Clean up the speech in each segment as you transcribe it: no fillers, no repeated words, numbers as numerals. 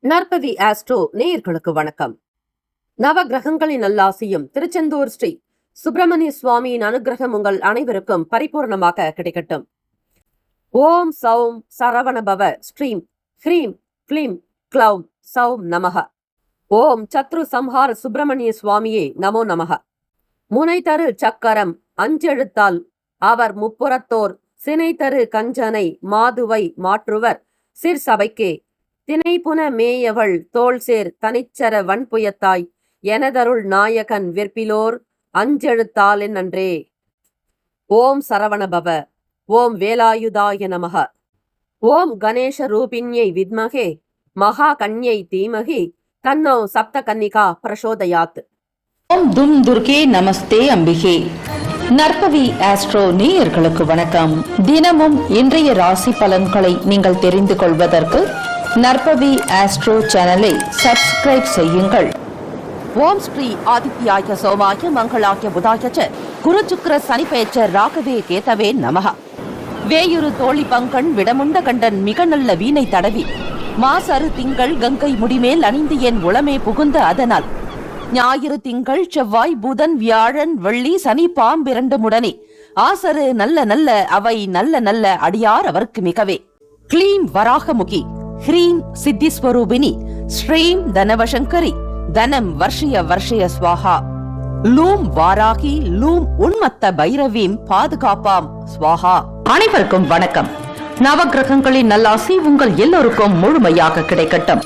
நற்பவி astro நேயர்களுக்கு வணக்கம். நவ கிரகங்களின் நல்லாசியும் திருச்செந்தூர் ஸ்ரீ சுப்பிரமணிய சுவாமியின் அனுகிரகம் உங்கள் அனைவருக்கும் பரிபூர்ணமாக கிடைக்கட்டும். ஓம் சௌம் சரவணபவ ஸ்ரீம் ஹ்ரீம் க்ளீம் க்ளௌம் சௌம் நமக. ஓம் சத்ரு சம்ஹார சுப்பிரமணிய சுவாமியே நமோ நமக. முனை தரு சக்கரம் அஞ்செழுத்தால் அவர் முப்புறத்தோர் சினை தரு கஞ்சனை மாதுவை மாற்றுவர் சிற்சபைக்கே தினைப்புன மேயவள் தோள்சேர் தனிச்சர வன்புயத்தாய் எனதருள் நாயகன் விற்பிலோர் அஞ்செழுத்தால் நன்றே. ஓம் சரவணபவ. ஓம் வேலாயுதாய நமக. ஓம் கணேஷ ரூபிண்யை வித்மகே மகா கன்யை தீமகி தன்னோ சப்த கன்னிகா பிரசோதயாத். ஓம் தும் துர்கே நமஸ்தே அம்பிகே. நற்பவி ஆஸ்ட்ரோ நேயர்களுக்கு வணக்கம். தினமும் இன்றைய ராசி பலன்களை நீங்கள் தெரிந்து கொள்வதற்கு நற்பவி ஆஸ்ட்ரோ சேனலை சப்ஸ்கிரைப் செய்யுங்கள். ஓம் ஸ்ரீ ஆதித்யாய சோமாய மங்களாய புதாய குரு சுக்கிர சனி பெயர்ச்ச ராகவே கேதவே நமக. வேயுரு தோழி பங்கன் விடமுண்ட கண்டன் மிக நல்ல வீணை தடவி மாசரு திங்கள் கங்கை முடிமேல் அணிந்து என் உளமே புகுந்த அதனால் ஞாயிறு திங்கள் செவ்வாய் புதன் வியாழன் வெள்ளி சனி பாம்பிரண்டு முடனே ஆசரு நல்ல நல்ல அவை நல்ல நல்ல அடியார் அவருக்கு மிகவே. க்ளீம் வராகமுகி ஹ்ரீம் சித்திஸ்வரூபிணி ஸ்ரீம் தனவசங்கரி தனம் வர்ஷய வர்ஷய ஸ்வாஹா. லூம் வாராகி லூம் உன்மத்த பைரவீம் பாதுகாப்பாம் ஸ்வாஹா. அனைவருக்கும் வணக்கம். நவகிரகங்களின் நல்லாசி உங்கள் எல்லோருக்கும் முழுமையாக கிடைக்கட்டும்.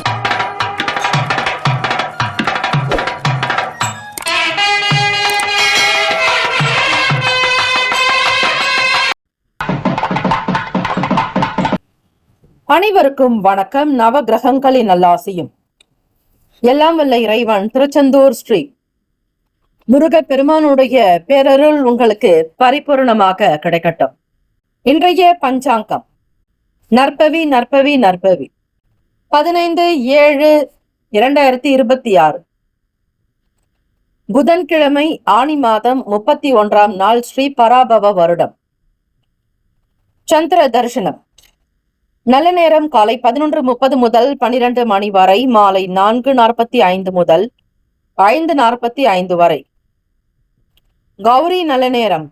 அனைவருக்கும் வணக்கம். நவ கிரகங்களின் நல்லாசியும் எல்லாம் வல்ல இறைவன் திருச்செந்தூர் ஸ்ரீ முருக பெருமானுடைய பேரருள் உங்களுக்கு பரிபூர்ணமாக கிடைக்கட்டும். இன்றைய பஞ்சாங்கம் நற்பவி நற்பவி நற்பவி 15/7/2026 புதன்கிழமை ஆனி மாதம் 31ஆம் நாள் ஸ்ரீ பராபவ வருடம். சந்திர தரிசனம். நல்ல நேரம் காலை 11:30 முதல் 12 மணி வரை, மாலை 4:45 முதல் 5:45 வரை. கௌரி நல்ல நேரம்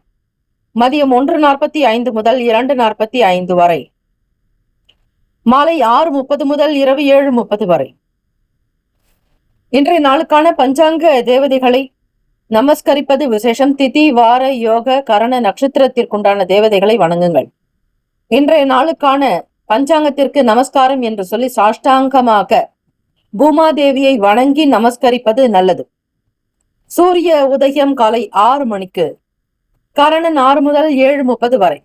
மதியம் 1:45 முதல் 2:45 வரை, மாலை 6:30 முதல் இரவு 7:30 வரை. இன்றைய நாளுக்கான பஞ்சாங்க தேவதைகளை நமஸ்கரிப்பது விசேஷம். திதி வார யோக கரண நட்சத்திரத்திற்குண்டான தேவதைகளை வணங்குங்கள். இன்றைய நாளுக்கான பஞ்சாங்கத்திற்கு நமஸ்காரம் என்று சொல்லி சாஷ்டாங்கமாக பூமாதேவியை வணங்கி நமஸ்கரிப்பது நல்லது. சூரிய உதயம் காலை 6 மணிக்கு, கரணன் 6 முதல் 7:30 வரை.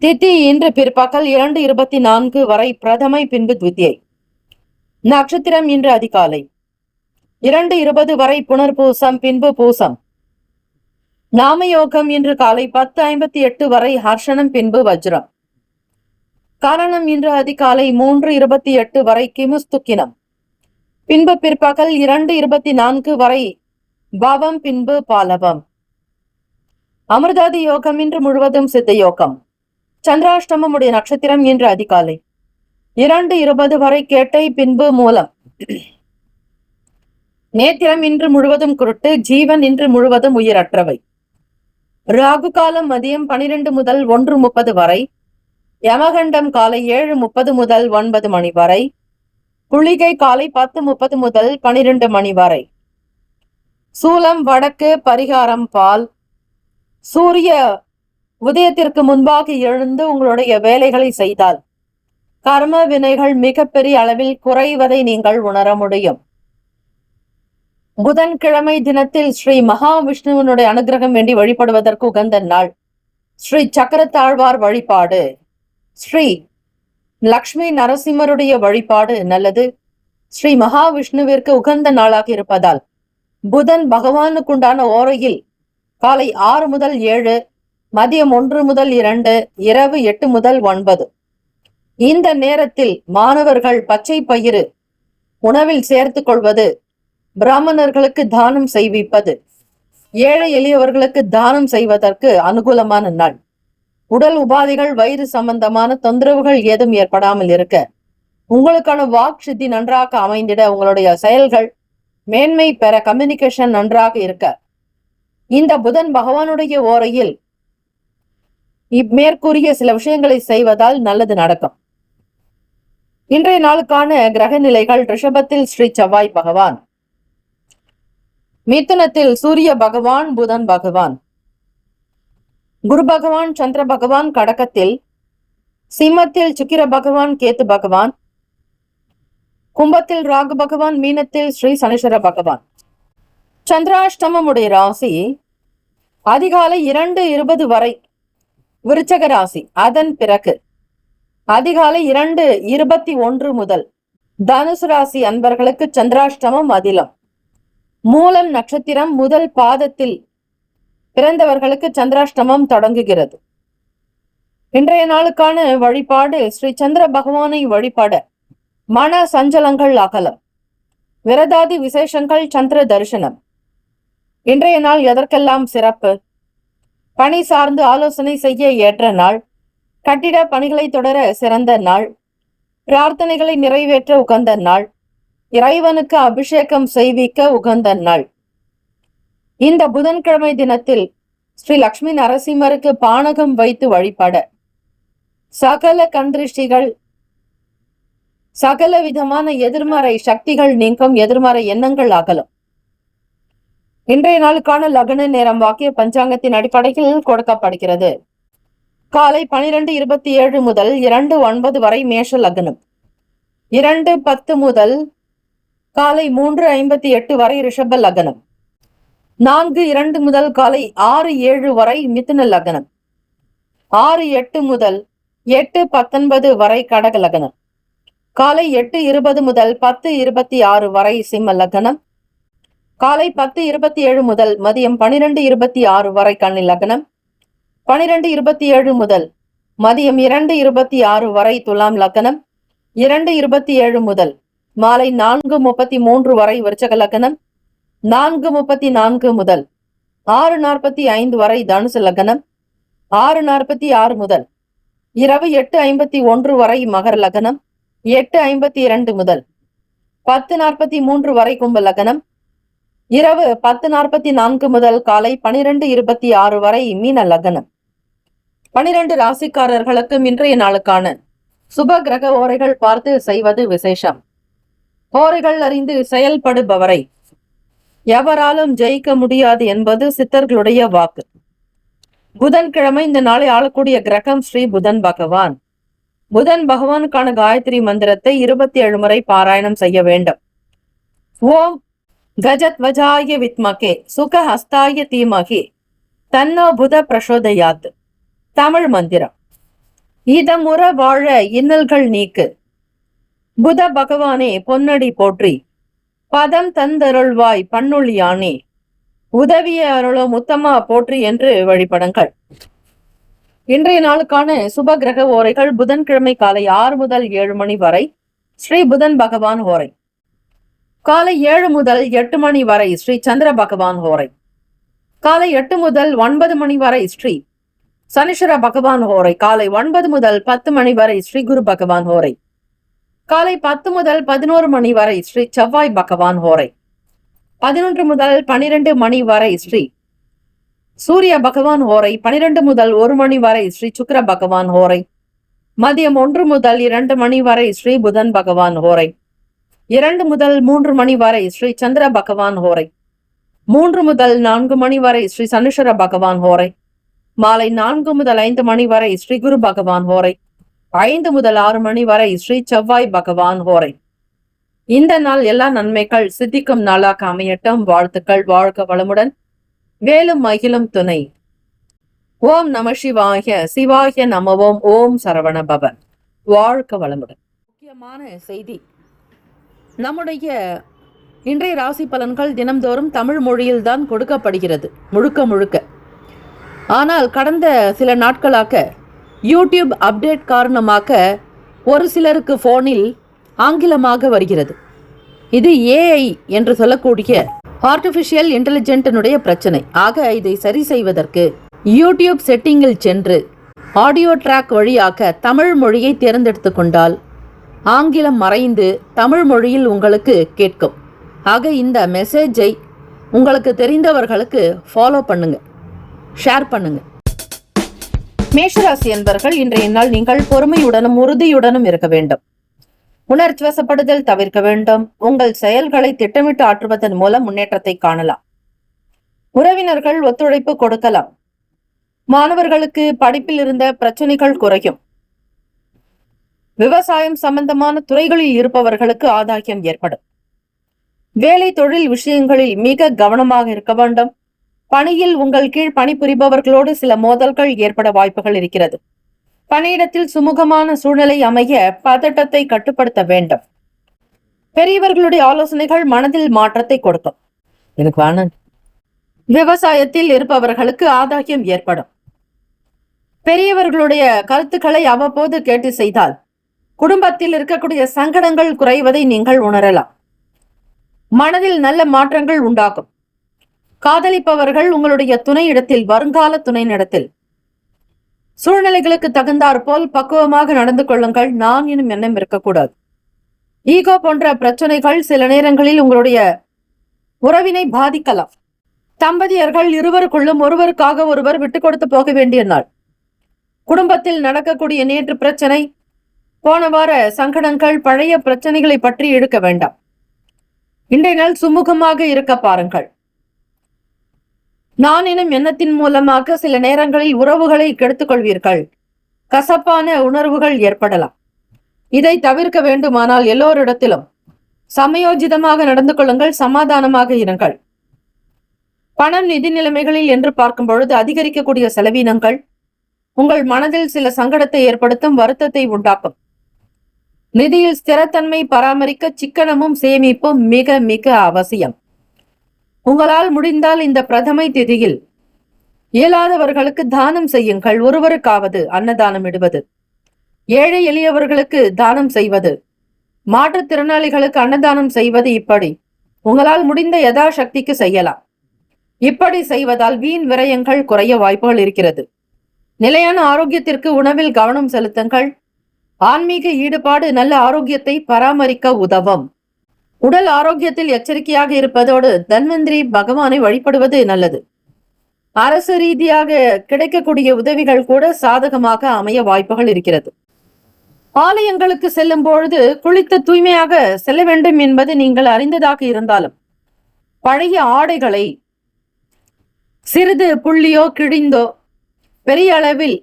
திதி இன்று பிற்பகல் 2:24 வரை பிரதமை, பின்பு த்விதியை. நட்சத்திரம் இன்று அதிகாலை 2:20 வரை புனர்பூசம், பின்பு பூசம். நாமயோகம் இன்று காலை 10:58 வரை ஹர்ஷனம், பின்பு வஜ்ரம். காரணம் இன்று அதிகாலை 3:28 வரை கிமுஸ்துக்கினம், பின்பு பிற்பகல் 2:24 வரை பாவம், பின்பு பாலவம். அமிர்தாதி யோகம் இன்று முழுவதும் சித்த யோகம். சந்திராஷ்டமம் உடைய நட்சத்திரம் இன்று அதிகாலை 2:20 வரை கேட்டை, பின்பு மூலம். நேத்திரம் இன்று முழுவதும் குருட்டு. ஜீவன் இன்று முழுவதும் உயிரற்றவை. ராகு காலம் மதியம் 12 முதல் 1:30 வரை. யமகண்டம் காலை 7:30 முதல் 9 மணி வரை. குளிகை காலை 10:30 முதல் 12 மணி வரை. சூலம் வடக்கு, பரிகாரம் பால். சூரிய உதயத்திற்கு முன்பாக எழுந்து உங்களுடைய வேலைகளை செய்தால் கர்ம வினைகள் மிகப்பெரிய அளவில் குறைவதை நீங்கள் உணர முடியும். புதன்கிழமை தினத்தில் ஸ்ரீ மகாவிஷ்ணுவனுடைய அனுகிரகம் வேண்டி வழிபடுவதற்கு உகந்த நாள். ஸ்ரீ சக்கரத்தாழ்வார் வழிபாடு, ஸ்ரீ லக்ஷ்மி நரசிம்மருடைய வழிபாடு நல்லது. ஸ்ரீ மகாவிஷ்ணுவிற்கு உகந்த நாளாக இருப்பதால் புதன் பகவானுக்குண்டான ஓரையில் காலை 6 முதல் 7, மதியம் 1 முதல் 2, இரவு 8 முதல் 9. இந்த நேரத்தில் மாணவர்கள் பச்சை பயிறு உணவில் சேர்த்து கொள்வது, பிராமணர்களுக்கு தானம் செய்விப்பது, ஏழை எளியவர்களுக்கு தானம் செய்வதற்கு அனுகூலமான நாள். உடல் உபாதைகள், வயிறு சம்பந்தமான தொந்தரவுகள் ஏதும் ஏற்படாமல் இருக்க உங்களுக்கான வாக் சித்தி நன்றாக அமைந்திட, உங்களுடைய செயல்கள் மேன்மை பெற, கம்யூனிகேஷன் நன்றாக இருக்க இந்த புதன் பகவானுடைய ஓரையில் மேற்கூறிய சில விஷயங்களை செய்வதால் நல்லது நடக்கும். இன்றைய நாளுக்கான கிரக நிலைகள்: ரிஷபத்தில் ஸ்ரீ செவ்வாய் பகவான், மிதுனத்தில் சூரிய பகவான், புதன் பகவான், குரு பகவான், சந்திர பகவான், கடகத்தில், சிம்மத்தில் சுக்கிர பகவான், கேத்து பகவான், கும்பத்தில் ராகு பகவான், மீனத்தில் ஸ்ரீ சனீஸ்வர பகவான். சந்திராஷ்டமமுடைய ராசி அதிகாலை 2:20 வரை விருச்சக ராசி. அதன் பிறகு அதிகாலை 2:21 முதல் தனுசு ராசி அன்பர்களுக்கு சந்திராஷ்டமம் அதிலம். மூலம் நட்சத்திரம் முதல் பாதத்தில் பிறந்தவர்களுக்கு சந்திராஷ்டமம் தொடங்குகிறது. இன்றைய நாளுக்கான வழிபாடு: ஸ்ரீ சந்திர பகவானை வழிபாட மன சஞ்சலங்கள் அகலம். விரதாதி விசேஷங்கள், சந்திர தரிசனம். இன்றைய நாள் எதற்கெல்லாம் சிறப்பு? பணி சார்ந்து ஆலோசனை செய்ய ஏற்ற நாள், கட்டிட பணிகளை தொடர சிறந்த நாள், பிரார்த்தனைகளை நிறைவேற்ற உகந்த நாள், இறைவனுக்கு அபிஷேகம் செய்விக்க உகந்த நாள். இந்த புதன்கிழமை தினத்தில் ஸ்ரீ லட்சுமி நரசிம்மருக்கு பானகம் வைத்து வழிபட சகல கண்திருஷ்டிகள், சகல விதமான எதிர்மறை சக்திகள் நீங்கும், எதிர்மறை எண்ணங்கள் அகலும். இன்றைய நாளுக்கான லக்ன நேரம் வாக்கிய பஞ்சாங்கத்தின் அடிப்படையில் கொடுக்கப்படுகிறது. காலை 12:27 முதல் 2:09 வரை மேஷ லக்னம், 2:10 முதல் காலை 3:58 வரை ரிஷப லக்னம், 4:02 முதல் காலை 6:07 வரை மிதுன லக்னம், 6:08 முதல் 8:19 வரை கடக லக்னம், காலை 8:20 முதல் 10:26 வரை சிம்ம லக்னம், காலை 10:27 முதல் மதியம் 12:26 வரை கன்னி லக்னம், 12:27 முதல் மதியம் 2:26 வரை துலாம் லக்னம், 2:27 முதல் மாலை 4:33 வரை விருச்சக லக்னம், 4:34 முதல் 6:45 வரை தனுசு லக்னம், 6:46 முதல் இரவு 8:51 வரை மகர லக்னம், 8:52 முதல் 10:43 வரை கும்ப லக்னம், இரவு 10:44 முதல் காலை 12:26 வரை மீன லக்னம். 12 ராசிக்காரர்களுக்கு இன்றைய நாளுக்கான சுப கிரக ஓரைகள் பார்த்து செய்வது விசேஷம். ஓரைகள் அறிந்து செயல்படுபவரை எவராலும் ஜெயிக்க முடியாது என்பது சித்தர்களுடைய வாக்கு. புதன்கிழமை இந்த நாளை ஆளக்கூடிய கிரகம் ஸ்ரீ புதன் பகவான். புதன் பகவானுக்கான காயத்ரி மந்திரத்தை 27 முறை பாராயணம் செய்ய வேண்டும். ஓம் கஜத்வஜாய வித்மகே சுகஹஸ்தாய தீமகி தன்னோ புத பிரசோதயாத். தமிழ் மந்திரம். இதமுற வாழ இன்னல்கள் நீக்கு, புத பகவானே பொன்னடி போற்றி, பதம் தந்தருள்வாய் பன்னுளியானே, உதவிய அருளும் உத்தமா போற்றி என்று வழிபடுங்கள். இன்றைய நாளுக்கான சுப கிரக ஓரைகள்: புதன்கிழமை காலை 6 முதல் 7 மணி வரை ஸ்ரீ புதன் பகவான் ஓரை, காலை 7 முதல் 8 மணி வரை ஸ்ரீ சந்திர பகவான் ஓரை, காலை 8 முதல் 9 மணி வரை ஸ்ரீ சனீஸ்வர பகவான் ஓரை, காலை 9 முதல் 10 மணி வரை ஸ்ரீ குரு பகவான் ஓரை, காலை 10 முதல் 11 மணி வரை ஸ்ரீ செவ்வாய் பகவான் ஓரை, 11 முதல் 12 மணி வரை ஸ்ரீ சூரிய பகவான் ஓரை, 12 முதல் 1 மணி வரை ஸ்ரீ சுக்கிர பகவான் ஓரை, மதியம் 1 முதல் 2 மணி வரை ஸ்ரீ புதன் பகவான் ஓரை, 2 முதல் 3 மணி வரை ஸ்ரீ சந்திர பகவான் ஓரை, 3 முதல் 4 மணி வரை ஸ்ரீ சனீஸ்வர பகவான் ஓரை, மாலை 4 முதல் 5 மணி வரை ஸ்ரீ குரு பகவான் ஓரை, 5 முதல் 6 மணி வரை ஸ்ரீ செவ்வாய் பகவான் ஓரை. இந்த நாள் எல்லா நன்மைகள் சித்திக்கும் நாளாக அமையட்டும். வாழ்த்துக்கள். வாழ்க வளமுடன். வேலும் மகிழும் துணை. ஓம் நம சிவாய. சிவாய நமவோம். ஓம் சரவண பவன். வாழ்க வளமுடன். முக்கியமான செய்தி: நம்முடைய இன்றைய ராசி பலன்கள் தினம்தோறும் தமிழ் மொழியில்தான் கொடுக்கப்படுகிறது, முழுக்க முழுக்க. ஆனால் கடந்த சில நாட்களாக யூடியூப் அப்டேட் காரணமாக ஒரு சிலருக்கு ஃபோனில் ஆங்கிலமாக வருகிறது. இது ஏஐ என்று சொல்லக்கூடிய ஆர்டிஃபிஷியல் இன்டெலிஜென்ட்டினுடைய பிரச்சனை. ஆக இதை சரி செய்வதற்கு யூடியூப் செட்டிங்கில் சென்று ஆடியோ ட்ராக் வழியாக தமிழ் மொழியை தேர்ந்தெடுத்து கொண்டால் ஆங்கிலம் மறைந்து தமிழ் மொழியில் உங்களுக்கு கேட்கும். ஆக இந்த மெசேஜை உங்களுக்கு தெரிந்தவர்களுக்கு ஃபாலோ பண்ணுங்க, ஷேர் பண்ணுங்க. மேஷராசி என்பர்கள் இன்றைய நாள் நீங்கள் பொறுமையுடனும் உறுதியுடனும் இருக்க வேண்டும். உணர்ச்சி வசப்படுதல் தவிர்க்க வேண்டும். உங்கள் செயல்களை திட்டமிட்டு ஆற்றுவதன் மூலம் முன்னேற்றத்தை காணலாம். உறவினர்கள் ஒத்துழைப்பு கொடுக்கலாம். மாணவர்களுக்கு படிப்பில் இருந்த பிரச்சனைகள் குறையும். விவசாயம் சம்பந்தமான துறைகளில் இருப்பவர்களுக்கு ஆதாயம் ஏற்படும். வேலை தொழில் விஷயங்களில் மிக கவனமாக இருக்க வேண்டும். பணியில் உங்கள் கீழ் பணிபுரிபவர்களோடு சில மோதல்கள் ஏற்பட வாய்ப்புகள் இருக்கிறது. பணியிடத்தில் சுமூகமான சூழ்நிலை அமைய பதட்டத்தை கட்டுப்படுத்த வேண்டும். பெரியவர்களுடைய ஆலோசனைகள் மனதில் மாற்றத்தை கொடுக்கும். எனக்கு வேணும். விவசாயத்தில் இருப்பவர்களுக்கு ஆதாயம் ஏற்படும். பெரியவர்களுடைய கருத்துக்களை அவ்வப்போது கேட்டு செய்தால் குடும்பத்தில் இருக்கக்கூடிய சங்கடங்கள் குறைவதை நீங்கள் உணரலாம். மனதில் நல்ல மாற்றங்கள் உண்டாகும். காதலிப்பவர்கள் உங்களுடைய துணையிடத்தில், வருங்கால துணையிடத்தில் சூழ்நிலைகளுக்கு தகுந்தாற் போல் பக்குவமாக நடந்து கொள்ளுங்கள். நான் எனும் எண்ணம் இருக்கக்கூடாது. ஈகோ போன்ற பிரச்சனைகள் சில நேரங்களில் உங்களுடைய உறவினை பாதிக்கலாம். தம்பதியர்கள் இருவருக்குள்ளும் ஒருவருக்காக ஒருவர் விட்டு கொடுத்து போக வேண்டிய நாள். குடும்பத்தில் நடக்கக்கூடிய நேற்று பிரச்சனை, போன வார சங்கடங்கள், பழைய பிரச்சனைகளை பற்றி இழுக்க வேண்டாம். இன்றைய நாள் சுமூகமாக இருக்க பாருங்கள். நான் எனும் எண்ணத்தின் மூலமாக சில நேரங்களில் உறவுகளை கெடுத்துக் கொள்வீர்கள். கசப்பான உணர்வுகள் ஏற்படலாம். இதை தவிர்க்க வேண்டுமானால் எல்லோரிடத்திலும் சமயோஜிதமாக நடந்து கொள்ளுங்கள். சமாதானமாக இருங்கள். பணம் நிதி நிலைமைகளில் என்று பார்க்கும் பொழுது அதிகரிக்கக்கூடிய செலவினங்கள் உங்கள் மனதில் சில சங்கடத்தை ஏற்படுத்தும், வருத்தத்தை உண்டாக்கும். நிதியில் ஸ்திரத்தன்மை பராமரிக்க சிக்கனமும் சேமிப்பும் மிக மிக அவசியம். உங்களால் முடிந்தால் இந்த பிரதமை திதியில் இயலாதவர்களுக்கு தானம் செய்யுங்கள். ஒருவருக்காவது அன்னதானம் இடுவது, ஏழை எளியவர்களுக்கு தானம் செய்வது, மாற்றுத்திறனாளிகளுக்கு அன்னதானம் செய்வது, இப்படி உங்களால் முடிந்த யதாசக்திக்கு செய்யலாம். இப்படி செய்வதால் வீண் விரயங்கள் குறைய வாய்ப்புகள் இருக்கிறது. நிலையான ஆரோக்கியத்திற்கு உணவில் கவனம் செலுத்துங்கள். ஆன்மீக ஈடுபாடு நல்ல ஆரோக்கியத்தை பராமரிக்க உதவும். உடல் ஆரோக்கியத்தில் எச்சரிக்கையாக இருப்பதோடு தன்வந்திரி பகவானை வழிபடுவது நல்லது. அரசு ரீதியாக கிடைக்கக்கூடிய உதவிகள் கூட சாதகமாக அமைய வாய்ப்புகள் இருக்கிறது. ஆலயங்களுக்கு செல்லும் பொழுது குளித்து தூய்மையாக செல்ல வேண்டும் என்பது நீங்கள் அறிந்ததாக இருந்தாலும் பழைய ஆடைகளை சிறிது புள்ளியோ கிழிந்தோ பெரிய அளவில்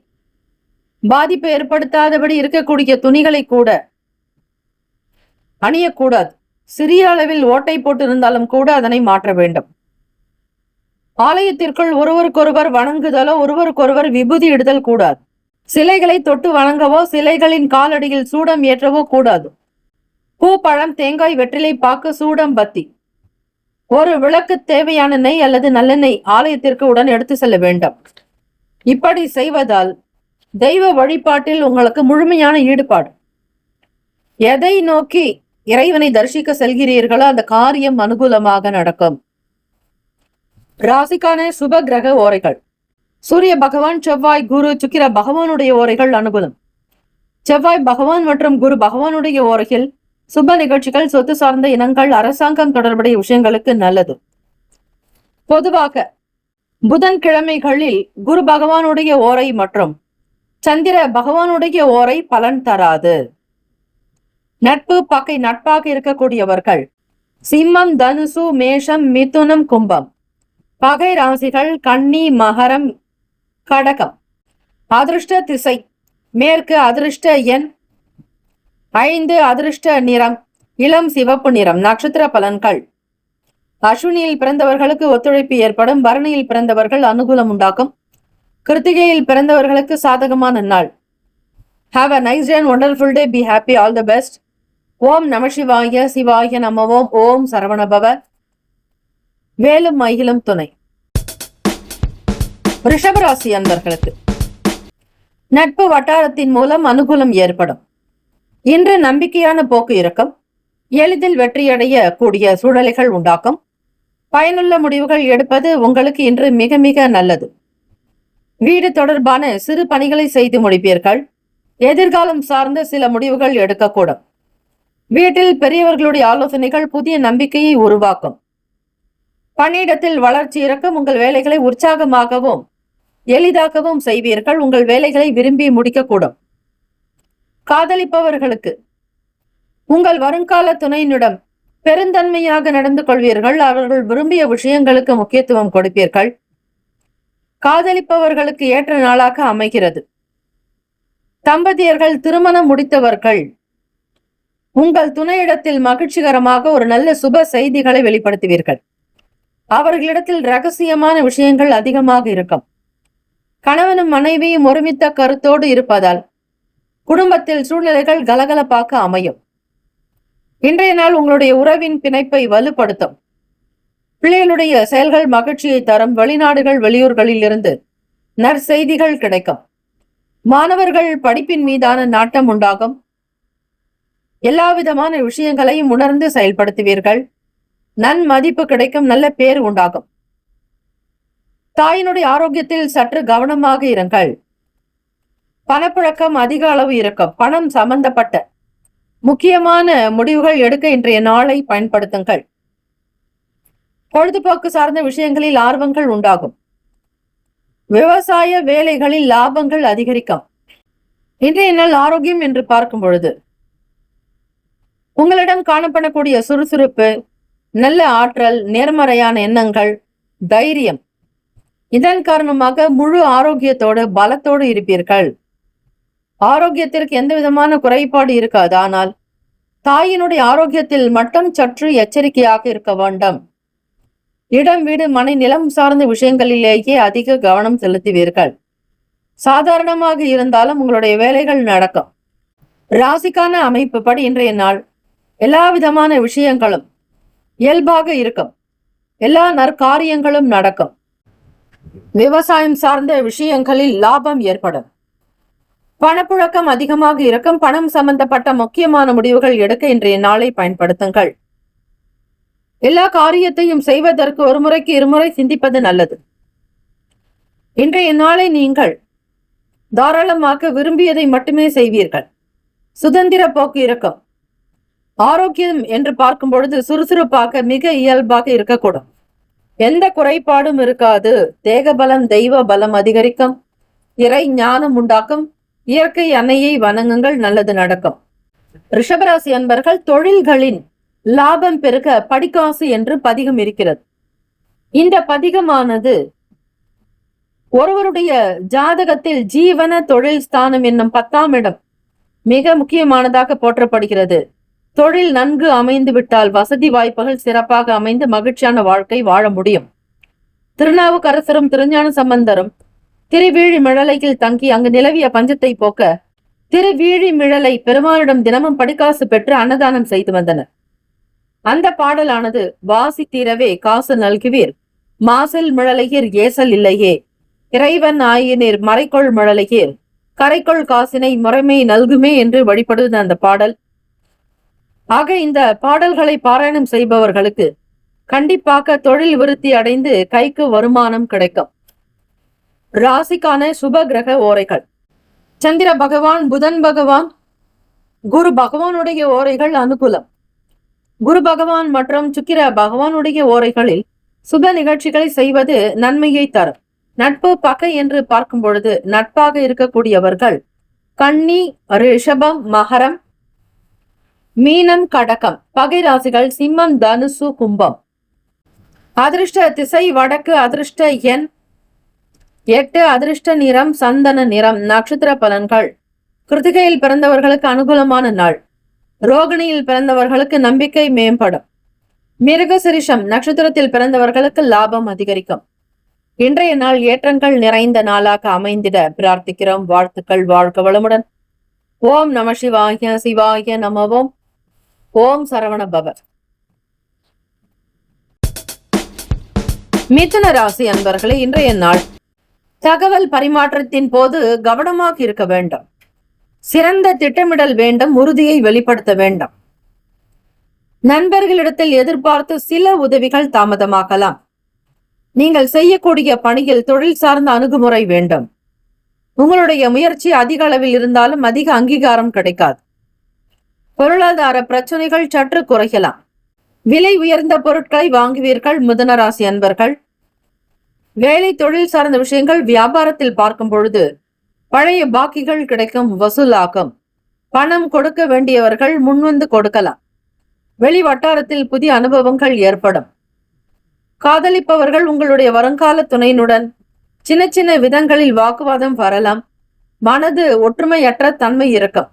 பாதிப்பை ஏற்படுத்தாதபடி இருக்கக்கூடிய துணிகளை கூட அணியக்கூடாது. சிறிய அளவில் ஓட்டை போட்டு இருந்தாலும் கூட அதனை மாற்ற வேண்டும். ஆலயத்திற்குள் ஒருவருக்கொருவர் வணங்குதலோ ஒருவருக்கொருவர் விபூதி இடுதல் கூடாது. சிலைகளை தொட்டு வணங்கவோ சிலைகளின் காலடியில் சூடம் ஏற்றவோ கூடாது. பூ, பழம், தேங்காய், வெற்றிலை பாக்கு, சூடம், பத்தி, ஒரு விளக்கு தேவையான நெய் அல்லது நல்லெண்ணெய் ஆலயத்திற்கு உடன் எடுத்து செல்ல வேண்டும். இப்படி செய்வதால் தெய்வ வழிபாட்டில் உங்களுக்கு முழுமையான ஈடுபாடு. எதை நோக்கி இறைவனை தரிசிக்க செல்கிறீர்களோ அந்த காரியம் அனுகூலமாக நடக்கும். ராசிக்கான சுப கிரக ஓரைகள்: சூரிய பகவான், செவ்வாய், குரு, சுக்கிர பகவானுடைய ஓரைகள் அனுகூலம். செவ்வாய் பகவான் மற்றும் குரு பகவானுடைய ஓரையில் சுப நிகழ்ச்சிகள், சொத்து சார்ந்த இனங்கள், அரசாங்கம் தொடர்புடைய விஷயங்களுக்கு நல்லது. பொதுவாக புதன்கிழமைகளில் குரு பகவானுடைய ஓரை மற்றும் சந்திர பகவானுடைய ஓரை பலன் தராது. நட்பு பகை நட்பாக இருக்கக்கூடியவர்கள் சிம்மம், தனுசு, மேஷம், மிதுனம், கும்பம். பகை ராசிகள் கன்னி, மகரம், கடகம். அதிர்ஷ்ட திசை மேற்கு. அதிர்ஷ்ட எண் 5. அதிர்ஷ்ட நிறம் இளம் சிவப்பு நிறம். நட்சத்திர பலன்கள்: அஸ்வினியில் பிறந்தவர்களுக்கு ஒத்துழைப்பு ஏற்படும். பரணியில் பிறந்தவர்கள் அனுகூலம் உண்டாக்கும். கிருத்திகையில் பிறந்தவர்களுக்கு சாதகமான நாள். Have a nice day and wonderful day. Be happy. All the best. ஓம் நம சிவாய. சிவாய நமவோம். ஓம் சரவணபவ. வேலும் மயிலும் துணை. ரிஷபராசி அன்பர்களுக்கு நட்பு வட்டாரத்தின் மூலம் அனுகூலம் ஏற்படும். இன்று நம்பிக்கையான போக்கு இருக்கும். எளிதில் வெற்றியடைய கூடிய சூழ்நிலைகள் உண்டாக்கும். பயனுள்ள முடிவுகள் எடுப்பது உங்களுக்கு இன்று மிக மிக நல்லது. வீடு தொடர்பான சிறு பணிகளை செய்து முடிப்பீர்கள். எதிர்காலம் சார்ந்த சில முடிவுகள் எடுக்கக்கூடும். வீட்டில் பெரியவர்களுடைய ஆலோசனைகள் புதிய நம்பிக்கையை உருவாக்கும். பணியிடத்தில் வளர்ச்சி இருக்கும். உங்கள் வேலைகளை உற்சாகமாகவும் எளிதாகவும் செய்வீர்கள். உங்கள் வேலைகளை விரும்பி முடிக்கக்கூடும். காதலிப்பவர்களுக்கு உங்கள் வருங்கால துணையினிடம் பெருந்தன்மையாக நடந்து கொள்வீர்கள். அவர்கள் விரும்பிய விஷயங்களுக்கு முக்கியத்துவம் கொடுப்பீர்கள். காதலிப்பவர்களுக்கு ஏற்ற நாளாக அமைகிறது. தம்பதியர்கள் திருமணம் முடித்தவர்கள் உங்கள் துணையிடத்தில் மகிழ்ச்சிகரமாக ஒரு நல்ல சுப செய்திகளை வெளிப்படுத்துவீர்கள். அவர்களிடத்தில் ரகசியமான விஷயங்கள் அதிகமாக இருக்கும். கணவனும் மனைவியும் ஒருமித்த கருத்தோடு இருப்பதால் குடும்பத்தில் சூழ்நிலைகள் கலகலப்பாக அமையும். இன்றைய நாள் உங்களுடைய உறவின் பிணைப்பை வலுப்படுத்தும். பிள்ளைகளுடைய செயல்கள் மகிழ்ச்சியை தரும். வெளிநாடுகள் வெளியூர்களில் இருந்து நற்செய்திகள் கிடைக்கும். மாணவர்கள் படிப்பின் மீதான நாட்டம் உண்டாகும். எல்லா விதமான விஷயங்களையும் உணர்ந்து செயல்படுத்துவீர்கள். நன்மதிப்பு கிடைக்கும். நல்ல பேர் உண்டாகும். தாயினுடைய ஆரோக்கியத்தில் சற்று கவனமாக இருங்கள். பணப்புழக்கம் அதிக அளவு இருக்கும். பணம் சம்பந்தப்பட்ட முக்கியமான முடிவுகள் எடுக்க இன்றைய நாளை பயன்படுத்துங்கள். பொழுதுபோக்கு சார்ந்த விஷயங்களில் ஆர்வங்கள் உண்டாகும். விவசாய வேலைகளில் லாபங்கள் அதிகரிக்கும். இன்றைய நாள் ஆரோக்கியம் என்று பார்க்கும் பொழுது உங்களிடம் காணப்படக்கூடிய சுறுசுறுப்பு, நல்ல ஆற்றல், நேர்மறையான எண்ணங்கள், தைரியம், இதன் காரணமாக முழு ஆரோக்கியத்தோடு பலத்தோடு இருப்பீர்கள். ஆரோக்கியத்திற்கு எந்த விதமான குறைபாடு இருக்காது. ஆனால் தாயினுடைய ஆரோக்கியத்தில் மட்டும் சற்று எச்சரிக்கையாக இருக்க வேண்டும். இடம், வீடு, மனை, நிலம் சார்ந்த விஷயங்களிலேயே அதிக கவனம் செலுத்துவீர்கள். சாதாரணமாக இருந்தாலும் உங்களுடைய வேலைகள் நடக்கும். ராசிக்கான அமைப்பு படி இன்றைய நாள் எல்லா விதமான விஷயங்களும் இயல்பாக இருக்கும். எல்லா நற்காரியங்களும் நடக்கும். விவசாயம் சார்ந்த விஷயங்களில் லாபம் ஏற்படும். பணப்புழக்கம் அதிகமாக இருக்கும். பணம் சம்பந்தப்பட்ட முக்கியமான முடிவுகள் எடுக்க இன்றைய நாளை பயன்படுத்துங்கள். எல்லா காரியத்தையும் செய்வதற்கு ஒரு முறைக்கு இருமுறை சிந்திப்பது நல்லது. இன்றைய நாளை நீங்கள் தாராளமாக விரும்பியதை மட்டுமே செய்வீர்கள். சுதந்திர போக்கு இருக்கும். ஆரோக்கியம் என்று பார்க்கும் பொழுது சுறுசுறுப்பாக மிக இயல்பாக இருக்கக்கூடும். எந்த குறைபாடும் இருக்காது. தேக பலம், தெய்வ பலம் அதிகரிக்கும். இறை ஞானம் உண்டாக்கும். இயற்கை அன்னையை வணங்குங்கள். நல்லது நடக்கும். ரிஷபராசி அன்பர்கள், தொழில்களின் லாபம் பெருக படிக்காசு என்று பதிகம் இருக்கிறது. இந்த பதிகமானது ஒருவருடைய ஜாதகத்தில் ஜீவன தொழில் ஸ்தானம் என்னும் 10ஆம் இடம் மிக முக்கியமானதாக போற்றப்படுகிறது. தொழில் நன்கு அமைந்து விட்டால் வசதி வாய்ப்புகள் சிறப்பாக அமைந்து மகிழ்ச்சியான வாழ்க்கை வாழ முடியும். திருநாவுக்கரசரும் திருஞான சம்பந்தரும் திருவீழிமிழலையில் தங்கி அங்கு நிலவிய பஞ்சத்தை போக்க திருவீழிமிழலை பெருமானிடம் தினமும் படிக்காசு பெற்று அன்னதானம் செய்து வந்தனர். அந்த பாடலானது வாசி தீரவே காசு நல்குவீர், மாசல் மிழலையீர் ஏசல் இல்லையே, இறைவன் ஆயினீர் மறைக்கொள் மிழலையீர், கரைக்கொள் காசினை முறைமை நல்குமே என்று வழிபடுவது அந்த பாடல். ஆக இந்த பாடல்களை பாராயணம் செய்பவர்களுக்கு கண்டிப்பாக தொழில் விருத்தி அடைந்து கைக்கு வருமானம் கிடைக்கும். ராசிக்கான சுப கிரக ஓரைகள். சந்திர பகவான், புதன் பகவான், குரு பகவானுடைய ஓரைகள் அனுகூலம். குரு பகவான் மற்றும் சுக்கிர பகவானுடைய ஓரைகளில் சுப நிகழ்ச்சிகளை செய்வது நன்மையை தரும். நட்பு பகை என்று பார்க்கும் பொழுது நட்பாக இருக்கக்கூடியவர்கள் கன்னி, ரிஷபம், மகரம், மீனம், கடகம். பகை ராசிகள் சிம்மம், தனுசு, கும்பம். அதிர்ஷ்ட திசை வடக்கு. அதிர்ஷ்ட எண் 8. அதிர்ஷ்ட நிறம் சந்தன நிறம். நட்சத்திர பலன்கள். கிருத்திகையில் பிறந்தவர்களுக்கு அனுகூலமான நாள். ரோகிணியில் பிறந்தவர்களுக்கு நம்பிக்கை மேம்படும். மிருகசிரிஷம் நட்சத்திரத்தில் பிறந்தவர்களுக்கு லாபம் அதிகரிக்கும். இன்றைய நாள் ஏற்றங்கள் நிறைந்த நாளாக அமைந்திட பிரார்த்திக்கிறோம். வாழ்த்துக்கள். வாழ்க வளமுடன். ஓம் நம சிவாய. சிவாய நமவோம். ஓம் சரவண பவ. மிதுன ராசி அன்பர்களே, இன்றைய நாள் தகவல் பரிமாற்றத்தின் போது கவனமாக இருக்க வேண்டும். சிறந்த திட்டமிடல் வேண்டும். உறுதியை வெளிப்படுத்த வேண்டும். நண்பர்களிடத்தில் எதிர்பார்த்து சில உதவிகள் தாமதமாகலாம். நீங்கள் செய்யக்கூடிய பணியில் தொழில் சார்ந்த அணுகுமுறை வேண்டும். உங்களுடைய முயற்சி அதிக அளவில் இருந்தாலும் அதிக அங்கீகாரம் கிடைக்காது. பொருளாதார பிரச்சனைகள் சற்று குறையலாம். விலை உயர்ந்த பொருட்களை வாங்குவீர்கள். மிதுன ராசி அன்பர்கள், வேலை தொழில் சார்ந்த விஷயங்கள் வியாபாரத்தில் பார்க்கும் பொழுது பழைய பாக்கிகள் கிடைக்கும், வசூலாகும். பணம் கொடுக்க வேண்டியவர்கள் முன்வந்து கொடுக்கலாம். வெளி வட்டாரத்தில் புதிய அனுபவங்கள் ஏற்படும். காதலிப்பவர்கள் உங்களுடைய வருங்கால துணையினுடன் சின்ன சின்ன விதங்களில் வாக்குவாதம் வரலாம். மனது ஒற்றுமையற்ற தன்மை இருக்கும்.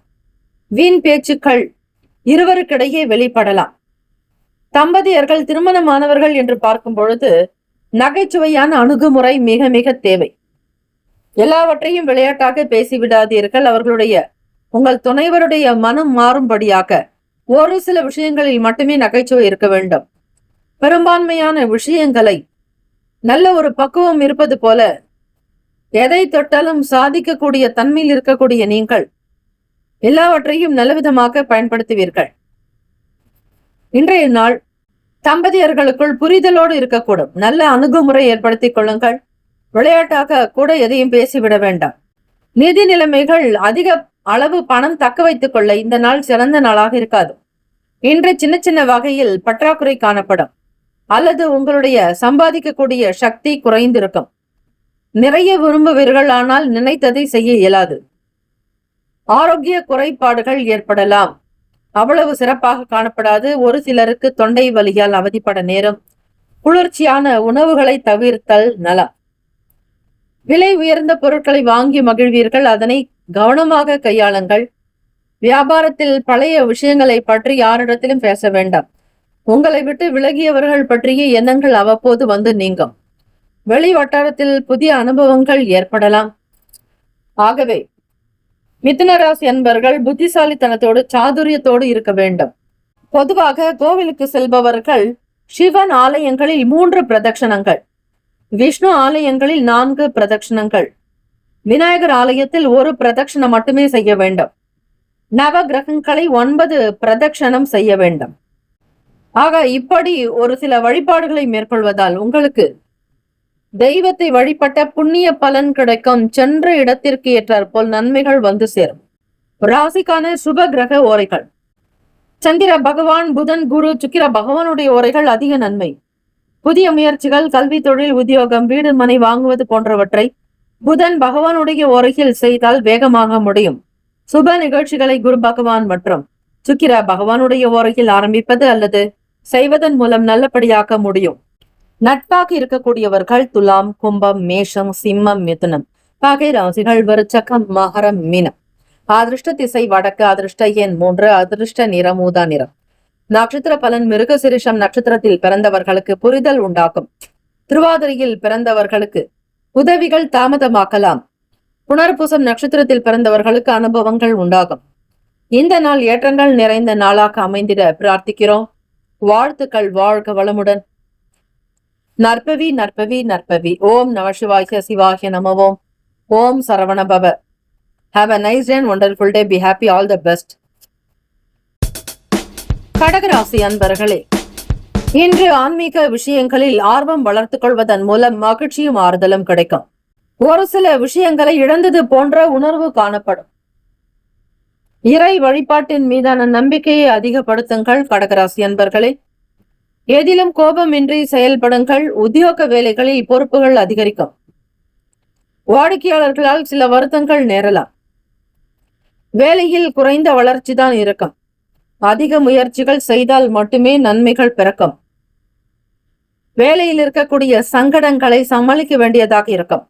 வீண் பேச்சுக்கள் இருவருக்கிடையே வெளிப்படலாம். தம்பதியர்கள் திருமணமானவர்கள் என்று பார்க்கும் பொழுது நகைச்சுவையான அணுகுமுறை மிக மிக தேவை. எல்லாவற்றையும் விளையாட்டாக பேசிவிடாதீர்கள். அவர்களுடைய உங்கள் துணைவருடைய மனம் மாறும்படியாக ஒரு சில விஷயங்களில் மட்டுமே நகைச்சுவை இருக்க வேண்டும். பெரும்பான்மையான விஷயங்களை நல்ல ஒரு பக்குவம் இருப்பது போல எதை தொட்டாலும் சாதிக்கக்கூடிய தன்மையில் இருக்கக்கூடிய நீங்கள் எல்லாவற்றையும் நல்லவிதமாக பயன்படுத்துவீர்கள். இன்றைய நாள் தம்பதியர்களுக்குள் புரிதலோடு இருக்கக்கூடும். நல்ல அணுகுமுறை ஏற்படுத்திக் கொள்ளுங்கள். விளையாட்டாக கூட எதையும் பேசிவிட வேண்டாம். நிதி நிலைமைகள் அதிக அளவு பணம் தக்க வைத்துக் கொள்ள இந்த நாள் சிறந்த நாளாக இருக்காது. இன்று சின்ன சின்ன வகையில் பற்றாக்குறை காணப்படும், அல்லது உங்களுடைய சம்பாதிக்கக்கூடிய சக்தி குறைந்திருக்கும். நிறைய விரும்புவீர்கள், ஆனால் நினைத்ததை செய்ய இயலாது. ஆரோக்கிய குறைபாடுகள் ஏற்படலாம். அவ்வளவு சிறப்பாக காணப்படாது. ஒரு சிலருக்கு தொண்டை வலியால் அவதிப்பட நேரும். குளிர்ச்சியான உணவுகளை தவிர்த்தல் நலம். விலை உயர்ந்த பொருட்களை வாங்கி மகிழ்வீர்கள், அதனை கவனமாக கையாளுங்கள். வியாபாரத்தில் பழைய விஷயங்களை பற்றி யாரிடத்திலும் பேச வேண்டாம். உங்களை விட்டு விலகியவர்கள் பற்றிய எண்ணங்கள் அவ்வப்போது வந்து நீங்கும். வெளி வட்டாரத்தில் புதிய அனுபவங்கள் ஏற்படலாம். ஆகவே மிதுன ராசி அன்பர்கள் புத்திசாலித்தனத்தோடு சாதுரியத்தோடு இருக்க வேண்டும். பொதுவாக கோவிலுக்கு செல்பவர்கள் சிவன் ஆலயங்களில் 3 பிரதட்சணங்கள், விஷ்ணு ஆலயங்களில் 4 பிரதட்சணங்கள், விநாயகர் ஆலயத்தில் 1 பிரதட்சணம் மட்டுமே செய்ய வேண்டும். நவ கிரகங்களை 9 பிரதட்சணம் செய்ய வேண்டும். ஆக இப்படி ஒரு சில வழிபாடுகளை மேற்கொள்வதால் உங்களுக்கு தெய்வத்தை வழிபட்ட புண்ணிய பலன் கிடைக்கும். சென்ற இடத்திற்கு ஏற்றாற்போல் நன்மைகள் வந்து சேரும். ராசிக்கான சுப கிரக ஓரைகள்: சந்திர பகவான், புதன், குரு, சுக்கிர பகவானுடைய ஓரைகள் அதிக நன்மை. புதிய முயற்சிகள், கல்வி, தொழில், உத்தியோகம், வீடு மனை வாங்குவது போன்றவற்றை புதன் பகவானுடைய ஓரையில் செய்தால் வேகமாக முடியும். சுப நிகழ்ச்சிகளை குரு பகவான் மற்றும் சுக்கிர பகவானுடைய ஓரையில் ஆரம்பிப்பது அல்லது செய்வதன் மூலம் நல்லபடியாக்க முடியும். நட்பாக இருக்கக்கூடியவர்கள் துலாம், கும்பம், மேஷம், சிம்மம், மிதுனம். பகை ராசிகள் விருச்சகம், மகரம், மீனம். அதிர்ஷ்ட திசை வடக்கு. அதிர்ஷ்ட எண் 3. அதிர்ஷ்ட நிறம் ஊதா நிறம். நட்சத்திர பலன்: மிருகசிரிஷம் நட்சத்திரத்தில் பிறந்தவர்களுக்கு புரிதல் உண்டாகும். திருவாதிரையில் பிறந்தவர்களுக்கு உதவிகள் தாமதமாக்கலாம். புனர்பூசம் நட்சத்திரத்தில் பிறந்தவர்களுக்கு அனுபவங்கள் உண்டாகும். இந்த நாள் ஏற்றங்கள் நிறைந்த நாளாக அமைந்திட பிரார்த்திக்கிறோம். வாழ்த்துக்கள். வாழ்க வளமுடன். நற்பவி நற்பவி நற்பவி. ஓம் நம சிவாய சிவாய நம. ஓம் சரவண பவ. Have a nice day and wonderful day. Be happy. All the best. கடகராசி அன்பர்களே, இன்று ஆன்மீக விஷயங்களில் ஆர்வம் வளர்த்துக் கொள்வதன் மூலம் மகிழ்ச்சியும் ஆறுதலும் கிடைக்கும். ஒரு சில விஷயங்களை இழந்தது போன்ற உணர்வு காணப்படும். இறை வழிபாட்டின் மீதான நம்பிக்கையை அதிகப்படுத்துங்கள். கடகராசி அன்பர்களே, எதிலும் கோபமின்றி செயல்படுங்கள். உத்தியோக வேலைகளில் பொறுப்புகள் அதிகரிக்கும். வாடிக்கையாளர்களால் சில வருத்தங்கள் நேரலாம். வேலையில் குறைந்த வளர்ச்சி தான் இருக்கும். அதிக முயற்சிகள் செய்தால் மட்டுமே நன்மைகள் பிறக்கும். வேலையில் இருக்கக்கூடிய சங்கடங்களை சமாளிக்க வேண்டியதாக இருக்கும்.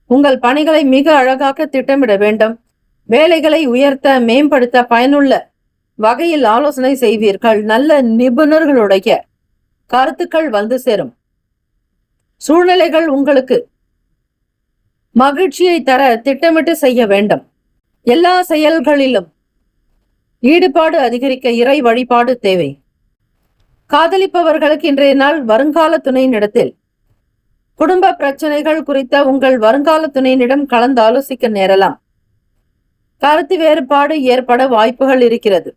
உங்கள் பணிகளை மிக அழகாக திட்டமிட வேண்டும். வேலைகளை உயர்த்த, மேம்படுத்த பயனுள்ள வகையில் ஆலோசனை செய்வீர்கள். நல்ல நிபுணர்களுடைய கருத்துக்கள் வந்து சேரும். சூழ்நிலைகள் உங்களுக்கு மகிழ்ச்சியை தர திட்டமிட்டு செய்ய வேண்டும். எல்லா செயல்களிலும் ஈடுபாடு அதிகரிக்க இறை வழிபாடு தேவை. காதலிப்பவர்களுக்கு இன்றைய நாள் வருங்கால துணையினிடத்தில் குடும்ப பிரச்சனைகள் குறித்த உங்கள் வருங்கால துணையினிடம் கலந்து ஆலோசிக்க நேரலாம். கருத்து வேறுபாடு ஏற்பட வாய்ப்புகள் இருக்கிறது.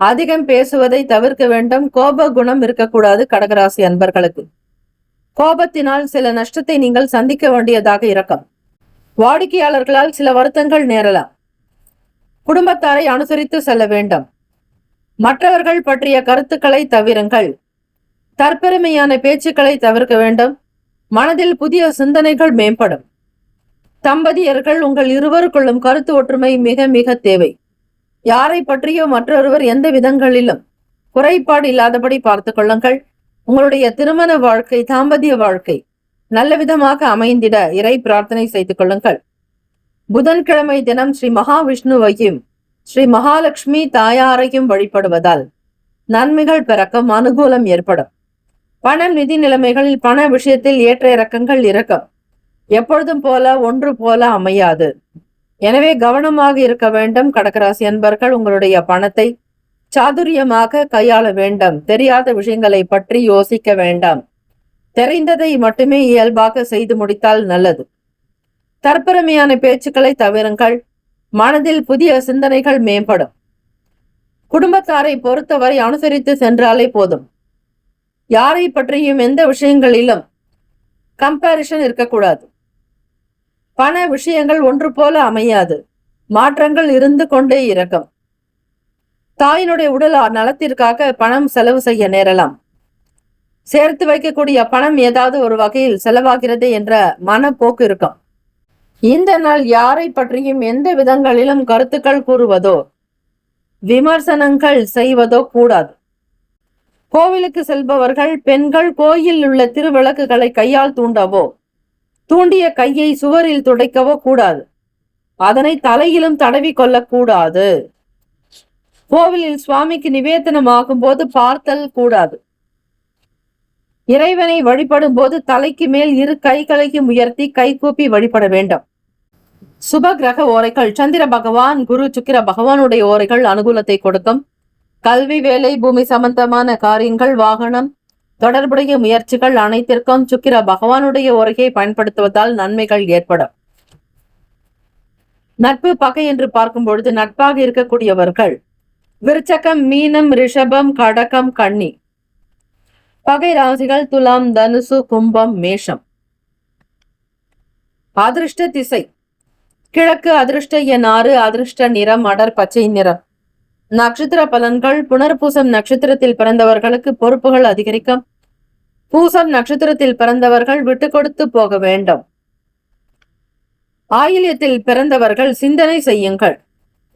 அதிகம் பேசுவதை தவிர்க்க வேண்டும். கோப குணம் இருக்கக்கூடாது. கடகராசி அன்பர்களுக்கு கோபத்தினால் சில நஷ்டத்தை நீங்கள் சந்திக்க வேண்டியதாக இருக்கும். வாடிக்கையாளர்களால் சில வருத்தங்கள் நேரலாம். குடும்பத்தாரை அனுசரித்து செல்ல வேண்டும். மற்றவர்கள் பற்றிய கருத்துக்களை தவிருங்கள். தற்பெருமையான பேச்சுக்களை தவிர்க்க வேண்டும். மனதில் புதிய சிந்தனைகள் மேம்படும். தம்பதியர்கள் உங்கள் இருவருக்குள்ளும் கருத்து ஒற்றுமை மிக மிக தேவை. யாரை பற்றியோ மற்றொருவர் எந்த விதங்களிலும் குறைபாடு இல்லாதபடி பார்த்துக் கொள்ளுங்கள். உங்களுடைய திருமண வாழ்க்கை, தாம்பதிய வாழ்க்கை நல்ல விதமாக அமைந்திட இறை பிரார்த்தனை செய்து கொள்ளுங்கள். புதன்கிழமை தினம் ஸ்ரீ மகாவிஷ்ணுவையும் ஸ்ரீ மகாலட்சுமி தாயாரையும் வழிபடுவதால் நன்மைகள் பிறக்கும், அனுகூலம் ஏற்படும். பணம் நிதி நிலைமைகளில் பண விஷயத்தில் ஏற்ற இறக்கங்கள் இருக்கும். எப்பொழுதும் போல ஒன்று போல அமையாது. எனவே கவனமாக இருக்க வேண்டும். கடகராசி அன்பர்கள் உங்களுடைய பணத்தை சாதுரியமாக கையாள வேண்டும். தெரியாத விஷயங்களை பற்றி யோசிக்க வேண்டாம். தெரிந்ததை மட்டுமே இயல்பாக செய்து முடித்தால் நல்லது. தற்பெருமையான பேச்சுக்களை தவிருங்கள். மனதில் புதிய சிந்தனைகள் மேம்படும். குடும்பத்தாரை பொறுத்தவரை அனுசரித்து சென்றாலே போதும். யாரை பற்றியும் எந்த விஷயங்களிலும் கம்பேரிஷன் இருக்கக்கூடாது. பண விஷயங்கள் ஒன்று போல அமையாது. மாற்றங்கள் இருந்து கொண்டே இருக்கும். தாயினுடைய உடல் நலத்திற்காக பணம் செலவு செய்ய நேரலாம். சேர்த்து வைக்கக்கூடிய பணம் ஏதாவது ஒரு வகையில் செலவாகிறது என்ற மனப்போக்கு இருக்கும். இந்த நாள் யாரை பற்றியும் எந்த விதங்களிலும் கருத்துக்கள் கூறுவதோ விமர்சனங்கள் செய்வதோ கூடாது. கோவிலுக்கு செல்பவர்கள் பெண்கள் கோயில் உள்ள திருவிளக்குகளை கையால் தூண்டவோ தூண்டிய கையை சுவரில் துடைக்கவோ கூடாது. அதனை தலையிலும் தடவி கொள்ளக்கூடாது. கோவிலில் சுவாமிக்கு நிவேதனமாகும் போது பார்த்தல் கூடாது. இறைவனை வழிபடும் போது தலைக்கு மேல் இரு கைகளையும் உயர்த்தி கைகூப்பி வழிபட வேண்டும். சுப கிரக ஓரைகள் சந்திர பகவான், குரு, சுக்கிர பகவானுடைய ஓரைகள் அனுகூலத்தை கொடுக்கும். கல்வி, வேலை, பூமி சம்பந்தமான காரியங்கள், வாகனம் தொடர்புடைய முயற்சிகள் அனைத்திற்கும் சுக்கிர பகவானுடைய ஓரையை பயன்படுத்துவதால் நன்மைகள் ஏற்படும். நட்பு பகை என்று பார்க்கும் பொழுது நட்பாக இருக்கக்கூடியவர்கள் விருச்சகம், மீனம், ரிஷபம், கடகம், கன்னி. பகை ராசிகள் துலாம், தனுசு, கும்பம், மேஷம். அதிர்ஷ்ட திசை கிழக்கு, அதிர்ஷ்ட எண் 6, அதிர்ஷ்ட நிறம் அடர் பச்சை நிறம். நட்சத்திர பலன்கள் புனர்பூசம் நட்சத்திரத்தில் பிறந்தவர்களுக்கு பொறுப்புகள் அதிகரிக்கும். பூசம் நட்சத்திரத்தில் பிறந்தவர்கள் விட்டு கொடுத்து போக வேண்டும். ஆயில்யத்தில் பிறந்தவர்கள் சிந்தனை செய்யுங்கள்.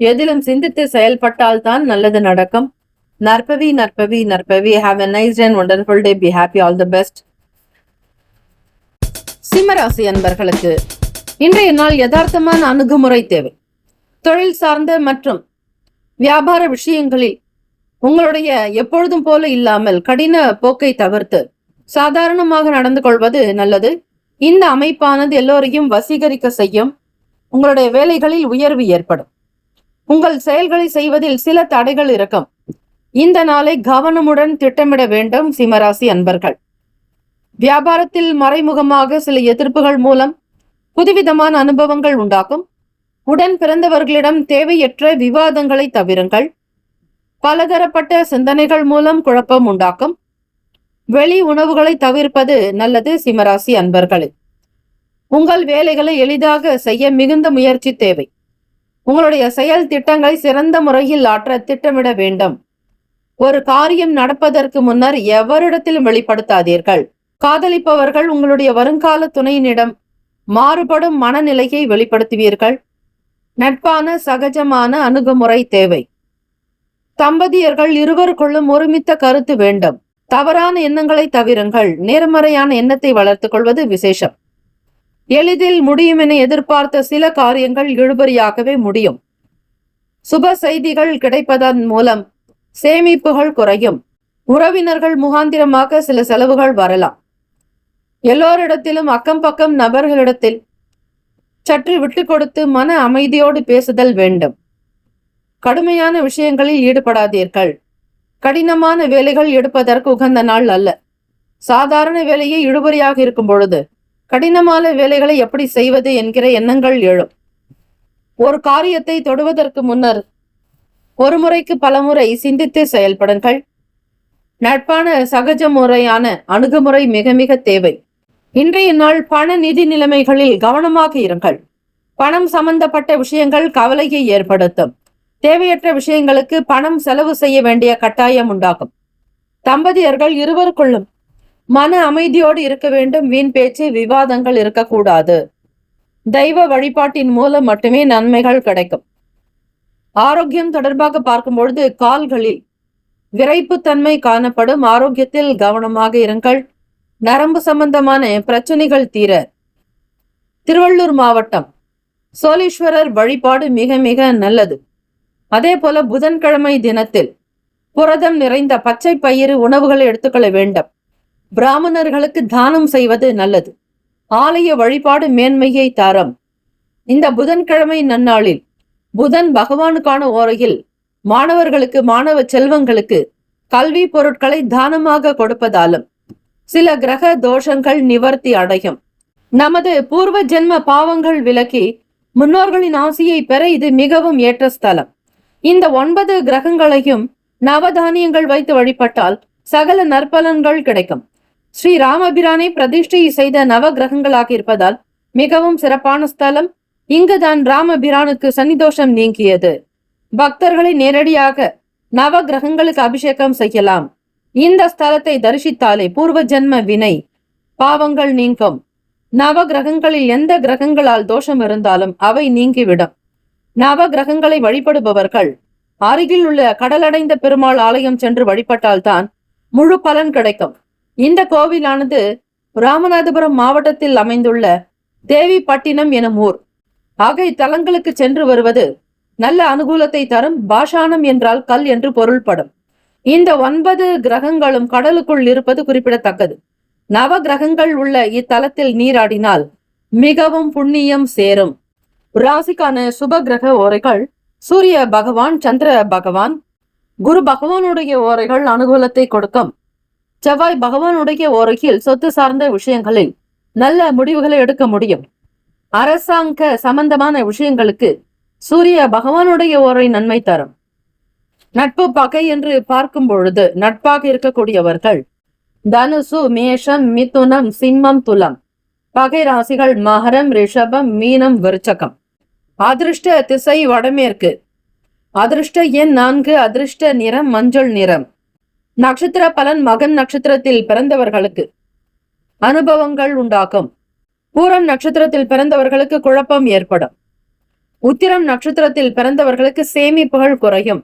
எதிலும் சிந்தித்து செயல்பட்டால் தான் நல்லது நடக்கும். நற்பவி நற்பவி நற்பவி. Have a nice and wonderful day. Be happy. All the best. சிம்மராசி அன்பர்களுக்கு இன்றைய நாள் யதார்த்தமான அணுகுமுறை தேவை. தொழில் சார்ந்த மற்றும் வியாபார விஷயங்களில் உங்களுடைய எப்பொழுதும் போல இல்லாமல் கடின போக்கை தவிர்த்து சாதாரணமாக நடந்து கொள்வது நல்லது. இந்த அமைப்பானது எல்லோரையும் வசீகரிக்க செய்யும். உங்களுடைய வேலைகளில் உயர்வு ஏற்படும். உங்கள் செயல்களை செய்வதில் சில தடைகள் இருக்கும். இந்த நாளை கவனமுடன் திட்டமிட வேண்டும். சிம்மராசி அன்பர்கள் வியாபாரத்தில் மறைமுகமாக சில எதிர்ப்புகள் மூலம் புதுவிதமான அனுபவங்கள் உண்டாக்கும். உடன் பிறந்தவர்களிடம் தேவையற்ற விவாதங்களை தவிருங்கள். பலதரப்பட்ட சிந்தனைகள் மூலம் குழப்பம் உண்டாக்கும். வெளி உணவுகளை தவிர்ப்பது நல்லது. சிம்மராசி அன்பர்களே உங்கள் வேலைகளை எளிதாக செய்ய மிகுந்த முயற்சி தேவை. உங்களுடைய செயல் திட்டங்களை சிறந்த முறையில் ஆற்ற திட்டமிட வேண்டும். ஒரு காரியம் நடப்பதற்கு முன்னர் எவரிடத்திலும் வெளிப்படுத்தாதீர்கள். காதலிப்பவர்கள் உங்களுடைய வருங்கால துணையினிடம் மாறுபடும் மனநிலையை வெளிப்படுத்துவீர்கள். நட்பான சகஜமான அணுகுமுறை தேவை. தம்பதியர்கள் இருவருக்குள்ளும் ஒருமித்த கருத்து வேண்டும். தவறான எண்ணங்களை தவிருங்கள். நேர்மறையான எண்ணத்தை வளர்த்துக் கொள்வது விசேஷம். எளிதில் முடியும் என எதிர்பார்த்த சில காரியங்கள் இழுபறியாகவே முடியும். சுப செய்திகள் கிடைப்பதன் மூலம் சேமிப்புகள் குறையும். உறவினர்கள் முகாந்திரமாக சில செலவுகள் வரலாம். எல்லோரிடத்திலும் அக்கம் பக்கம் நபர்களிடத்தில் சற்று விட்டு கொடுத்து மன அமைதியோடு பேசுதல் வேண்டும். கடுமையான விஷயங்களில் ஈடுபடாதீர்கள். கடினமான வேலைகள் எடுப்பதற்கு உகந்த நாள் அல்ல. சாதாரண வேலையே இழுபறியாக இருக்கும் பொழுது கடினமான வேலைகளை எப்படி செய்வது என்கிற எண்ணங்கள் எழும். ஒரு காரியத்தை தொடுவதற்கு முன்னர் ஒரு முறைக்கு பலமுறை சிந்தித்து செயல்படுங்கள். நட்பான சகஜ முறையான அணுகுமுறை மிக மிக தேவை. இன்றைய நாள் பண நிதி நிலைமைகளில் கவனமாக இருங்கள். பணம் சம்பந்தப்பட்ட விஷயங்கள் கவலையை ஏற்படுத்தும். தேவையற்ற விஷயங்களுக்கு பணம் செலவு செய்ய வேண்டிய கட்டாயம் உண்டாகும். தம்பதியர்கள் இருவருக்குள்ளும் மன அமைதியோடு இருக்க வேண்டும். வீண் பேச்சு, விவாதங்கள் இருக்கக்கூடாது. தெய்வ வழிபாட்டின் மூலம் மட்டுமே நன்மைகள் கிடைக்கும். ஆரோக்கியம் தொடர்பாக பார்க்கும் பொழுது கால்களில் விரைப்புத்தன்மை காணப்படும். ஆரோக்கியத்தில் கவனமாக இருங்கள். நரம்பு சம்பந்தமான பிரச்சனைகள் தீர திருவள்ளூர் மாவட்டம் சோழீஸ்வரர் வழிபாடு மிக மிக நல்லது. அதே போல புதன்கிழமை தினத்தில் புரதம் நிறைந்த பச்சை பயிறு உணவுகளை எடுத்துக்கொள்ள வேண்டும். பிராமணர்களுக்கு தானம் செய்வது நல்லது. ஆலய வழிபாடு மேன்மையை தரும். இந்த புதன்கிழமை நன்னாளில் புதன் பகவானுக்கான ஓரையில் மாணவர்களுக்கு, மாணவ செல்வங்களுக்கு கல்வி பொருட்களை தானமாக கொடுப்பதாலும் சில கிரக தோஷங்கள் நிவர்த்தி அடையும். நமது பூர்வ ஜென்ம பாவங்கள் விலக்கி முன்னோர்களின் ஆசியை பெற இது மிகவும் ஏற்ற ஸ்தலம். இந்த 9 கிரகங்களையும் நவதானியங்கள் வைத்து வழிபட்டால் சகல நற்பலன்கள் கிடைக்கும். ஸ்ரீ ராமபிரானை பிரதிஷ்டை செய்த நவ கிரகங்களாக இருப்பதால் மிகவும் சிறப்பான ஸ்தலம். இங்குதான் ராமபிரானுக்கு சனிதோஷம் நீங்கியது. பக்தர்களை நேரடியாக நவ கிரகங்களுக்கு அபிஷேகம் செய்யலாம். இந்த ஸ்தலத்தை தரிசித்தாலே பூர்வ ஜென்ம வினை பாவங்கள் நீங்கும். நவ கிரகங்களில் எந்த கிரகங்களால் தோஷம் இருந்தாலும் அவை நீங்கிவிடும். நவ கிரகங்களை வழிபடுபவர்கள் அருகில் உள்ள கடலடைந்த பெருமாள் ஆலயம் சென்று வழிபட்டால்தான் முழு பலன் கிடைக்கும். இந்த கோவிலானது ராமநாதபுரம் மாவட்டத்தில் அமைந்துள்ள தேவிப்பட்டினம் எனும் ஊர். ஆக இத்தலங்களுக்கு சென்று வருவது நல்ல அனுகூலத்தை தரும். பாஷானம் என்றால் கல் என்று பொருள்படும். இந்த 9 கிரகங்களும் கடலுக்குள் இருப்பது குறிப்பிடத்தக்கது. நவ கிரகங்கள் உள்ள இத்தலத்தில் நீராடினால் மிகவும் புண்ணியம் சேரும். ராசிக்கான சுப கிரக ஓரைகள்: சூரிய பகவான், சந்திர பகவான், குரு பகவானுடைய ஓரைகள் அனுகூலத்தை கொடுக்கும். செவ்வாய் பகவானுடைய ஓரையில் சொத்து சார்ந்த விஷயங்களில் நல்ல முடிவுகளை எடுக்க முடியும். அரசாங்க சம்பந்தமான விஷயங்களுக்கு சூரிய பகவானுடைய ஓரை நன்மை தரும். நட்பு பகை என்று பார்க்கும் பொழுது நட்பாக இருக்கக்கூடியவர்கள் தனுசு, மேஷம், மிதுனம், சிம்மம், துலம். பகை ராசிகள் மகரம், ரிஷபம், மீனம், விருச்சகம். அதிர்ஷ்ட திசை வடமேற்கு. அதிர்ஷ்ட எண் 4. அதிர்ஷ்ட நிறம் மஞ்சள் நிறம். நட்சத்திர பலன்: மகன் நட்சத்திரத்தில் பிறந்தவர்களுக்கு அனுபவங்கள் உண்டாகும். பூரம் நட்சத்திரத்தில் பிறந்தவர்களுக்கு குழப்பம் ஏற்படும். உத்திரம் நட்சத்திரத்தில் பிறந்தவர்களுக்கு சேமிப்புகள் குறையும்.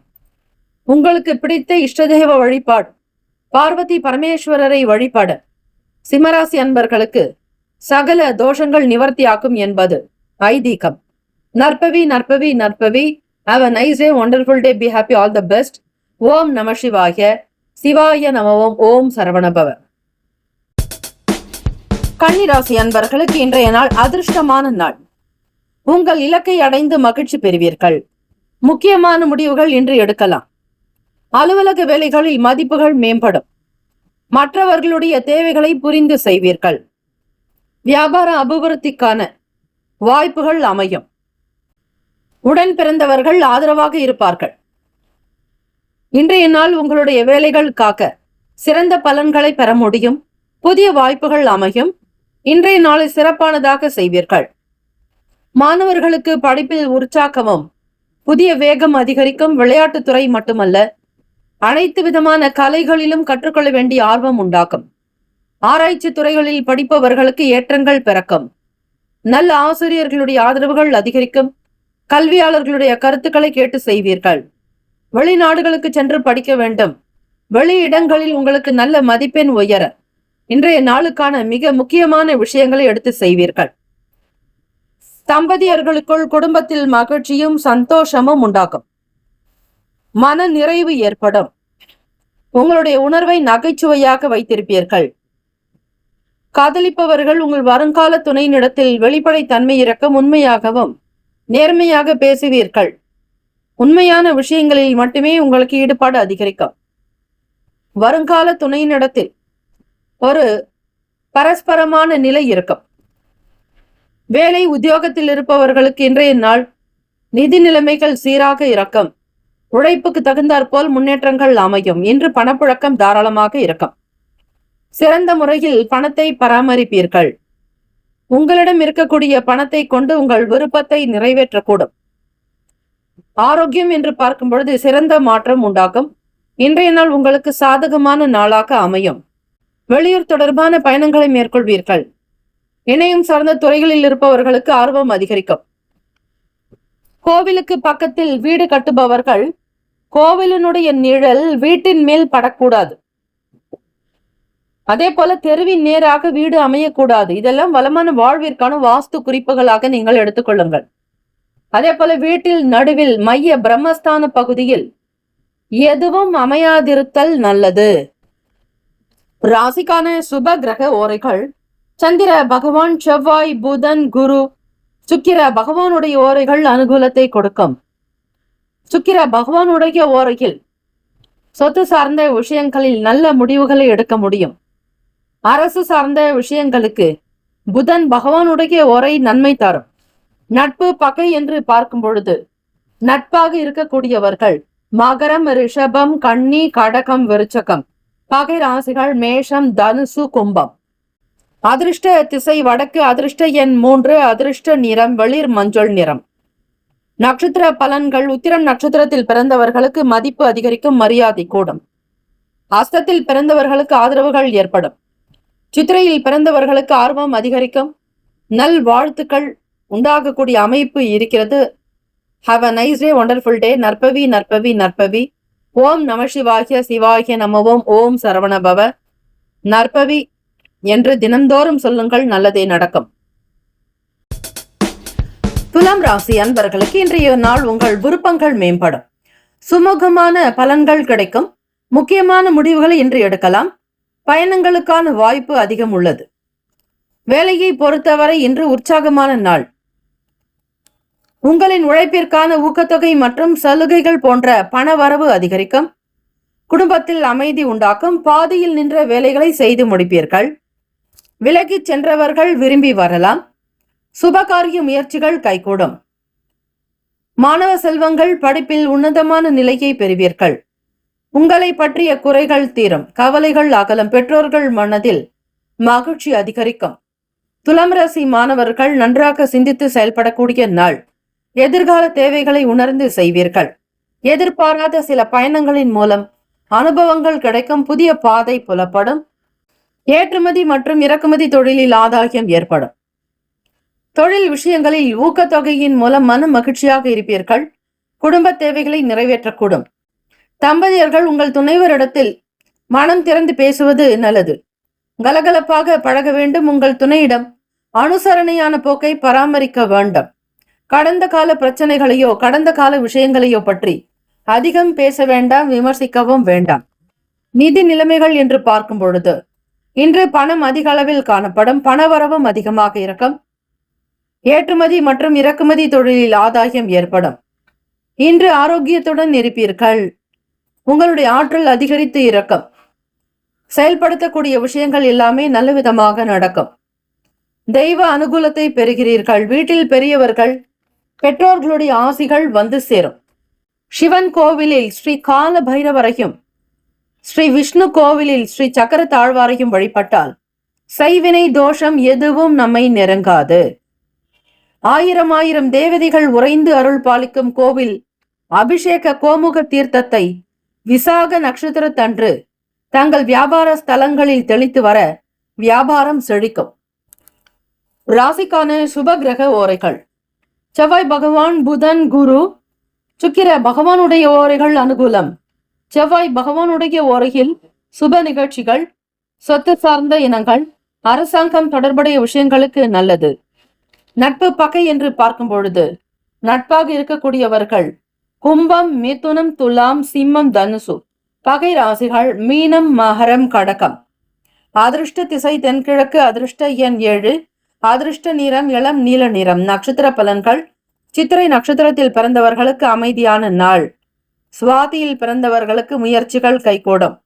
உங்களுக்கு பிடித்த இஷ்டதெய்வ வழிபாடு பார்வதி பரமேஸ்வரரை வழிபாட சிம்மராசி அன்பர்களுக்கு சகல தோஷங்கள் நிவர்த்தியாக்கும் என்பது ஐதீகம். நற்பவி நற்பவி நற்பவி. Have a nice day, wonderful day, be happy, all the best. ஓம் நம சிவாய. சிவாய நமவோம். ஓம் சரவணபவ. கன்னிராசி அன்பர்களுக்கு இன்றைய நாள் அதிர்ஷ்டமான நாள். உங்கள் இலக்கை அடைந்து மகிழ்ச்சி பெறுவீர்கள். முக்கியமான முடிவுகள் இன்று எடுக்கலாம். அலுவலக வேலைகளில் மதிப்புகள் மேம்படும். மற்றவர்களுடைய தேவைகளை புரிந்து செய்வீர்கள். வியாபார அபிவிருத்திக்கான வாய்ப்புகள் அமையும். உடன் பிறந்தவர்கள் ஆதரவாக இருப்பார்கள். இன்றைய நாள் உங்களுடைய வேலைகள் காக்க சிறந்த பலன்களை பெற முடியும். புதிய வாய்ப்புகள் அமையும். இன்றைய நாளை சிறப்பானதாக செய்வீர்கள். மாணவர்களுக்கு படிப்பில் உற்சாகமும் புதிய வேகம் அதிகரிக்கும். விளையாட்டுத்துறை மட்டுமல்ல, அனைத்து விதமான கலைகளிலும் கற்றுக்கொள்ள வேண்டிய ஆர்வம் உண்டாகும். ஆராய்ச்சி துறைகளில் படிப்பவர்களுக்கு ஏற்றங்கள் பிறக்கும். நல்ல ஆசிரியர்களுடைய ஆதரவுகள் அதிகரிக்கும். கல்வியாளர்களுடைய கருத்துக்களை கேட்டு செய்வீர்கள். வெளிநாடுகளுக்கு சென்று படிக்க வேண்டும். வெளி இடங்களில் உங்களுக்கு நல்ல மதிப்பெண் உயர இன்றைய நாளுக்கான மிக முக்கியமான விஷயங்களை எடுத்து செய்வீர்கள். தம்பதியர்களுக்குள் குடும்பத்தில் மகிழ்ச்சியும் சந்தோஷமும் உண்டாகும். மன நிறைவு ஏற்படும். உங்களுடைய உணர்வை நகைச்சுவையாக வைத்திருப்பீர்கள். காதலிப்பவர்கள் உங்கள் வருங்கால துணையினிடத்தில் வெளிப்படை தன்மை இறக்க உண்மையாகவும் நேர்மையாக பேசுவீர்கள். உண்மையான விஷயங்களில் மட்டுமே உங்களுக்கு ஈடுபாடு அதிகரிக்கும். வருங்கால துணையினிடத்தில் ஒரு பரஸ்பரமான நிலை இருக்கும். வேலை உத்தியோகத்தில் இருப்பவர்களுக்கு இன்றைய நாள் நிதி நிலைமைகள் சீராக இருக்கும். உழைப்புக்கு தகுந்தாற்போல் முன்னேற்றங்கள் அமையும். இன்று பணப்புழக்கம் தாராளமாக இருக்கும். சிறந்த முறையில் பணத்தை பராமரிப்பீர்கள். உங்களிடம் இருக்கக்கூடிய பணத்தை கொண்டு உங்கள் விருப்பத்தை நிறைவேற்றக்கூடும். ஆரோக்கியம் என்று பார்க்கும் பொழுது சிறந்த மாற்றம் உண்டாகும். இன்றைய நாள் உங்களுக்கு சாதகமான நாளாக அமையும். வெளியூர் தொடர்பான பயணங்களை மேற்கொள்வீர்கள். இணையம் சார்ந்த துறைகளில் இருப்பவர்களுக்கு ஆர்வம் அதிகரிக்கும். கோவிலுக்கு பக்கத்தில் வீடு கட்டுபவர்கள் கோவிலினுடைய நிழல் வீட்டின் மேல் படக்கூடாது. அதே போல தெருவின் நேராக வீடு அமையக்கூடாது. இதெல்லாம் வளமான வாழ்விற்கான வாஸ்து குறிப்புகளாக நீங்கள் எடுத்துக்கொள்ளுங்கள். அதே போல வீட்டில் நடுவில் மைய பிரம்மஸ்தான பகுதியில் எதுவும் அமையாதிருத்தல் நல்லது. ராசிக்கான சுப கிரக ஓரைகள் சந்திர பகவான், செவ்வாய், புதன், குரு, சுக்கிர பகவானுடைய ஓரைகள் அனுகூலத்தை கொடுக்கும். சுக்கிர பகவானுடைய ஓரையில் சொத்து சார்ந்த விஷயங்களில் நல்ல முடிவுகளை எடுக்க முடியும். அரசு சார்ந்த விஷயங்களுக்கு புதன் பகவானுடைய ஓரை நன்மை தரும். நட்பு பகை என்று பார்க்கும் பொழுது நட்பாக இருக்கக்கூடியவர்கள் மகரம், ரிஷபம், கன்னி, கடகம், விருச்சகம். பகை ராசிகள் மேஷம், தனுசு, கும்பம். அதிர்ஷ்ட திசை வடக்கு. அதிர்ஷ்ட எண் 3. அதிர்ஷ்ட நிறம் வெளிர் மஞ்சள் நிறம். நட்சத்திர பலன்கள். உத்திரம் நட்சத்திரத்தில் பிறந்தவர்களுக்கு மதிப்பு அதிகரிக்கும், மரியாதை கூடும். அஸ்தத்தில் பிறந்தவர்களுக்கு ஆதரவுகள் ஏற்படும். சித்திரையில் பிறந்தவர்களுக்கு ஆர்வம் அதிகரிக்கும். நல் வாழ்த்துக்கள் உண்டாகக்கூடிய அமைப்பு இருக்கிறது. Have a nice day, wonderful டே. நற்பவி நற்பவி நற்பவி. ஓம் நம சிவாய சிவாய நமவோம். ஓம் சரவணபவ. நற்பவி என்று தினந்தோறும் சொல்லுங்கள், நல்லதே நடக்கும். துலாம் ராசி அன்பர்களுக்கு இன்றைய நாள் உங்கள் விருப்பங்கள் மேம்படும். சுமூகமான பலன்கள் கிடைக்கும். முக்கியமான முடிவுகளை இன்று எடுக்கலாம். பயணங்களுக்கான வாய்ப்பு அதிகம் உள்ளது. வேலையை பொறுத்தவரை இன்று உற்சாகமான நாள். உங்களின் உழைப்பிற்கான ஊக்கத்தொகை மற்றும் சலுகைகள் போன்ற பண வரவு அதிகரிக்கும். குடும்பத்தில் அமைதி உண்டாக்கும். பாதியில் நின்ற வேலைகளை செய்து முடிப்பீர்கள். விலகிச் சென்றவர்கள் விரும்பி வரலாம். சுபகாரிய முயற்சிகள் கைகூடும். மாணவ செல்வங்கள் படிப்பில் உன்னதமான நிலையை பெறுவீர்கள். உங்களை பற்றிய குறைகள் தீரும். கவலைகள் அகலும். பெற்றோர்கள் மனதில் மகிழ்ச்சி அதிகரிக்கும். துலாம் ராசி மாணவர்கள் நன்றாக சிந்தித்து செயல்படக்கூடிய நாள். எதிர்கால தேவைகளை உணர்ந்து செய்வீர்கள். எதிர்பாராத சில பயணங்களின் மூலம் அனுபவங்கள் கிடைக்கும். புதிய பாதை புலப்படும். ஏற்றுமதி மற்றும் இறக்குமதி தொழிலில் ஆதாயம் ஏற்படும். தொழில் விஷயங்களில் ஊக்கத்தொகையின் மூலம் மன மகிழ்ச்சியாக இருப்பீர்கள். குடும்ப தேவைகளை நிறைவேற்றக்கூடும். தம்பதியர்கள் உங்கள் துணைவரிடத்தில் மனம் திறந்து பேசுவது நல்லது. கலகலப்பாக பழக வேண்டும். உங்கள் துணையிடம் அனுசரணையான போக்கை பராமரிக்க வேண்டும். கடந்த கால பிரச்சனைகளையோ கடந்த கால விஷயங்களையோ பற்றி அதிகம் பேச வேண்டாம். விமர்சிக்கவும் வேண்டாம். நிதி நிலைமைகள் என்று பார்க்கும் பொழுது இன்று பணம் அதிக அளவில் காணப்படும். பணவரவும் அதிகமாக இருக்கும். ஏற்றுமதி மற்றும் இறக்குமதி தொழிலில் ஆதாயம் ஏற்படும். இன்று ஆரோக்கியத்துடன் இருப்பீர்கள். உங்களுடைய ஆற்றல் அதிகரித்து இருக்கும். செயல்படுத்தக்கூடிய விஷயங்கள் எல்லாமே நல்ல விதமாக நடக்கும். தெய்வ அனுகூலத்தை பெறுகிறீர்கள். வீட்டில் பெரியவர்கள் பெற்றோர்களுடைய ஆசிகள் வந்து சேரும். சிவன் கோவிலில் ஸ்ரீ கால பைரவரையும் ஸ்ரீ விஷ்ணு கோவிலில் ஸ்ரீ சக்கர தாழ்வாரையும் வழிபட்டால் செய்வினை தோஷம் எதுவும் நம்மை நெருங்காது. ஆயிரம் ஆயிரம் தேவதைகள் உறைந்து அருள் பாலிக்கும் கோவில் அபிஷேக கோமுக தீர்த்தத்தை விசாக நட்சத்திரத்தன்று தங்கள் வியாபார ஸ்தலங்களில் தெளித்து வர வியாபாரம் செழிக்கும். ராசிக்கான சுப கிரக ஓரைகள் செவ்வாய் பகவான், புதன், குரு, சுக்கிர பகவானுடைய ஓரைகள் அனுகூலம். செவ்வாய் பகவானுடைய ஓரையில் சுப நிகழ்ச்சிகள், சொத்து சார்ந்த இனங்கள், அரசாங்கம் தொடர்புடைய விஷயங்களுக்கு நல்லது. நட்பு பகை என்று பார்க்கும் பொழுது நட்பாக இருக்கக்கூடியவர்கள் கும்பம், மிதுனம், துலாம், சிம்மம், தனுசு. பகை ராசிகள் மீனம், மகரம், கடகம். அதிர்ஷ்ட திசை தென்கிழக்கு. அதிர்ஷ்ட எண் 7. அதிர்ஷ்ட நிறம் இளம் நீல நிறம். நட்சத்திர பலன்கள். சித்திரை நட்சத்திரத்தில் பிறந்தவர்களுக்கு அமைதியான நாள். சுவாதியில் பிறந்தவர்களுக்கு முயற்சிகள் கைகூடும்.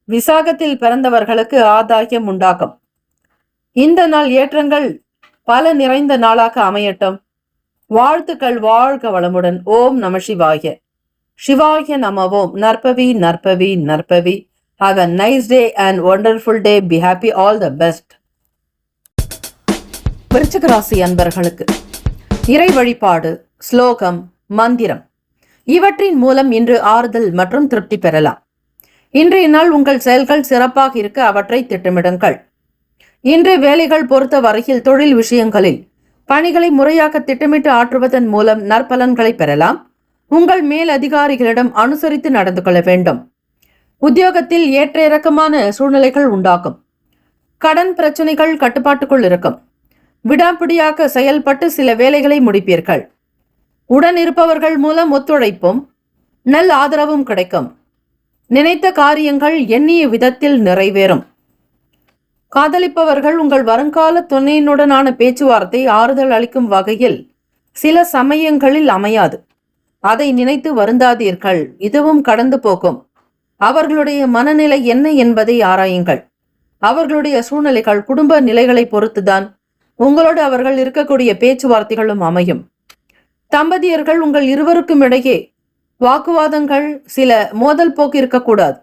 விசாகத்தில் பிறந்தவர்களுக்கு ஆதாயம் உண்டாகும். இந்த நாள் ஏற்றங்கள் பல நிறைந்த நாளாக அமையட்டும். வாழ்த்துக்கள். வாழ்க வளமுடன். ஓம் நம சிவாய. சிவாய நமவோம். நற்பவி நற்பவி நற்பவி. Have a nice day and wonderful day. Be happy. All the best. விருச்சிக ராசி அன்பர்களுக்கு இறை வழிபாடு, ஸ்லோகம், மந்திரம் இவற்றின் மூலம் இன்று ஆறுதல் மற்றும் திருப்தி பெறலாம். இன்றைய நாள் உங்கள் செயல்கள் சிறப்பாக இருக்க அவற்றை திட்டமிடுங்கள். இன்று வேலைகள் பொறுத்த வரையில் தொழில் விஷயங்களில் பணிகளை முறையாக திட்டமிட்டு ஆற்றுவதன் மூலம் நற்பலன்களை பெறலாம். உங்கள் மேல் அதிகாரிகளிடம் அனுசரித்து நடந்து கொள்ள வேண்டும். உத்தியோகத்தில் ஏற்ற இறக்கமான சூழ்நிலைகள் உண்டாகும். கடன் பிரச்சனைகள் கட்டுப்பாட்டுக்குள் இருக்கும். விடாப்பிடியாக செயல்பட்டு சில வேலைகளை முடிப்பீர்கள். உடன் இருப்பவர்கள் மூலம் ஒத்துழைப்பும் நல் ஆதரவும் கிடைக்கும். நினைத்த காரியங்கள் எண்ணிய விதத்தில் நிறைவேறும். காதலிப்பவர்கள் உங்கள் வருங்கால துணையினுடனான பேச்சுவார்த்தை ஆறுதல் அளிக்கும் வகையில் சில சமயங்களில் அமையாது. அதை நினைத்து வருந்தாதீர்கள். இதுவும் கடந்து போகும். அவர்களுடைய மனநிலை என்ன என்பதை ஆராயுங்கள். அவர்களுடைய சூழ்நிலைகள் குடும்ப நிலைகளை பொறுத்துதான் உங்களோடு அவர்கள் இருக்கக்கூடிய பேச்சுவார்த்தைகளும் அமையும். தம்பதியர்கள் உங்கள் இருவருக்கும் இடையே வாக்குவாதங்கள், சில மோதல் போக்கு இருக்கக்கூடாது.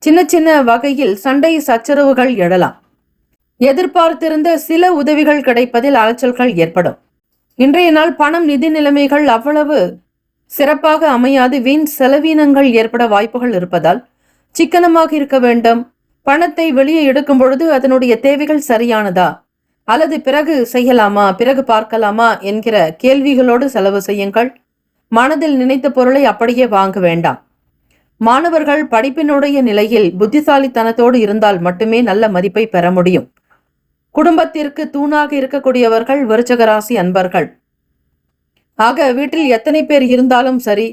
சின்ன சின்ன வகையில் சண்டை சச்சரவுகள் எழலாம். எதிர்பார்த்திருந்த சில உதவிகள் கிடைப்பதில் அலைச்சல்கள் ஏற்படும். இன்றைய நாள் பணம் நிதி நிலைமைகள் அவ்வளவு சிறப்பாக அமையாது. வீண் செலவீனங்கள் ஏற்பட வாய்ப்புகள் இருப்பதால் சிக்கனமாக இருக்க வேண்டும். பணத்தை வெளியே எடுக்கும் பொழுது அதனுடைய தேவைகள் சரியானதா அல்லது பிறகு செய்யலாமா, பிறகு பார்க்கலாமா என்கிற கேள்விகளோடு செலவு செய்யுங்கள். மனதில் நினைத்த பொருளை அப்படியே வாங்க வேண்டாம். மாணவர்கள் படிப்பினுடைய நிலையில் புத்திசாலித்தனத்தோடு இருந்தால் மட்டுமே நல்ல மதிப்பை பெற முடியும். குடும்பத்திற்கு தூணாக இருக்கக்கூடியவர்கள் விருச்சக ராசி அன்பர்கள். ஆக வீட்டில் எத்தனை பேர் இருந்தாலும் சரி,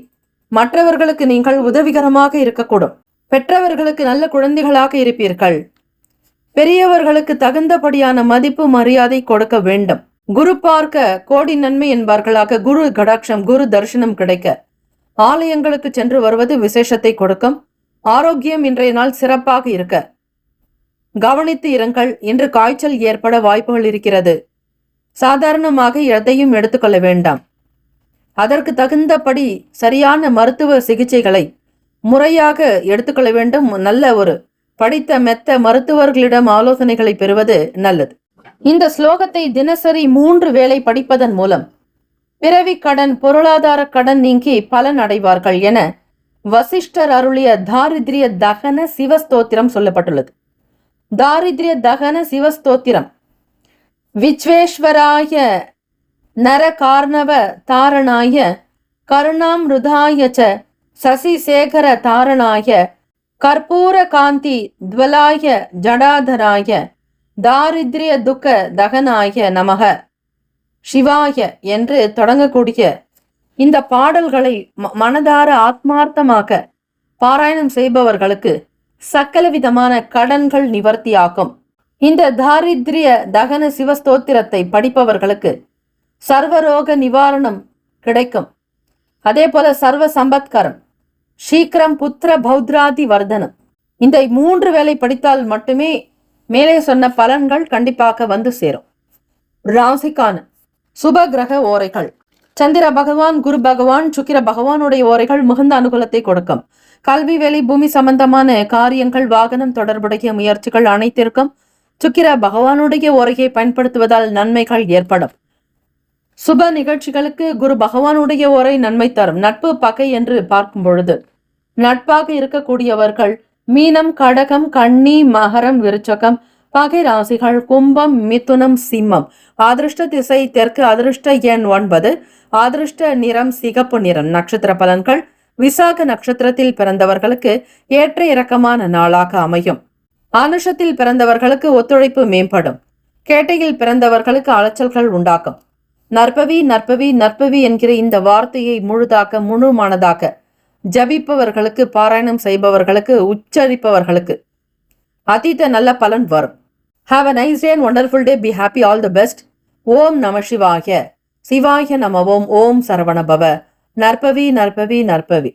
மற்றவர்களுக்கு நீங்கள் உதவிகரமாக இருக்கக்கூடும். பெற்றவர்களுக்கு நல்ல குழந்தைகளாக இருப்பீர்கள். பெரியவர்களுக்கு தகுந்தபடியான மதிப்பு மரியாதை கொடுக்க வேண்டும். குரு பார்க்க கோடி நன்மை என்பார்களாக குரு கடாட்சம், குரு தரிசனம் கிடைக்க ஆலயங்களுக்கு சென்று வருவது விசேஷத்தை கொடுக்கும். ஆரோக்கியம் இன்றைய நாள் சிறப்பாக இருக்க கவனித்து இருங்கள். இன்று காய்ச்சல் ஏற்பட வாய்ப்புகள் இருக்கிறது. சாதாரணமாக எதையும் எடுத்துக்கொள்ள வேண்டாம். அதற்கு தகுந்தபடி சரியான மருத்துவ சிகிச்சைகளை முறையாக எடுத்துக்கொள்ள வேண்டும். நல்ல ஒரு படித்த மெத்த மருத்துவர்களிடம் ஆலோசனைகளை பெறுவது நல்லது. இந்த ஸ்லோகத்தை தினசரி 3 வேளை படிப்பதன் மூலம் பிறவி கடன், பொருளாதார கடன் நீங்கி பலன் அடைவார்கள் என வசிஷ்டர் அருளிய தாரித்ரிய தகன சிவஸ்தோத்திரம் சொல்லப்பட்டுள்ளது. தாரித்ரிய தகன சிவஸ்தோத்திரம் விச்வேஸ்வராய நர கார்ணவ தாரணாய கருணாமிருதாய ச சசிசேகர தாரணாய கற்பூர காந்தி துவலாய ஜடாதராய தாரித்ரிய துக்க தகனாய நமக சிவாய என்று தொடங்கக்கூடிய இந்த பாடல்களை மனதார ஆத்மார்த்தமாக பாராயணம் செய்பவர்களுக்கு சகல விதமான கடன்கள் நிவர்த்தியாகும். இந்த தாரித்ரிய தகன சிவஸ்தோத்திரத்தை படிப்பவர்களுக்கு சர்வரோக நிவாரணம் கிடைக்கும். அதே போல சர்வ சம்பத்கரம், சீக்கிரம் புத்திர பௌத்ராதி வர்தனம். இந்த 3 வேளை படித்தால் மட்டுமே மேலே சொன்ன பலன்கள் கண்டிப்பாக வந்து சேரும். ராசிக்கான சுப கிரக ஓரைகள். சந்திர பகவான், குரு பகவான், சுக்கிர பகவானுடைய ஓரைகள் மிகுந்த அனுகூலத்தை கொடுக்கும். கல்வி, வேலை, பூமி சம்பந்தமான காரியங்கள், வாகனம் தொடர்புடைய முயற்சிகள் அனைத்திற்கும் சுக்கிர பகவானுடைய ஓரையை பயன்படுத்துவதால் நன்மைகள் ஏற்படும். சுப நிகழ்ச்சிகளுக்கு குரு பகவானுடைய ஓரை நன்மை தரும். நட்பு, பகை என்று பார்க்கும் பொழுது நட்பாக இருக்கக்கூடியவர்கள் மீனம், கடகம், கன்னி, மகரம், விருச்சகம், பகை ராசிகள் கும்பம், மிதுனம், சிம்மம். அதிர்ஷ்ட திசை தெற்கு, அதிர்ஷ்ட எண் 9, அதிர்ஷ்ட நிறம் சிகப்பு நிறம். நட்சத்திர பலன்கள். விசாக நட்சத்திரத்தில் பிறந்தவர்களுக்கு ஏற்ற இறக்கமான நாளாக அமையும். அனுஷத்தில் பிறந்தவர்களுக்கு ஒத்துழைப்பு மேம்படும். கேட்டையில் பிறந்தவர்களுக்கு அலைச்சல்கள் உண்டாக்கும். நற்பவி நற்பவி நற்பவி என்கிற இந்த வார்த்தையை முழுதாக்க, முழு மனதாக ஜபிப்பவர்களுக்கு, பாராயணம் செய்பவர்களுக்கு, உச்சரிப்பவர்களுக்கு அதீத நல்ல பலன் வரும். Have a nice day and wonderful day. Be happy. All the best. ஓம் நம சிவாய. சிவாய நமவோம். ஓம் சரவணபவ. நற்பவி நற்பவி நற்பவி.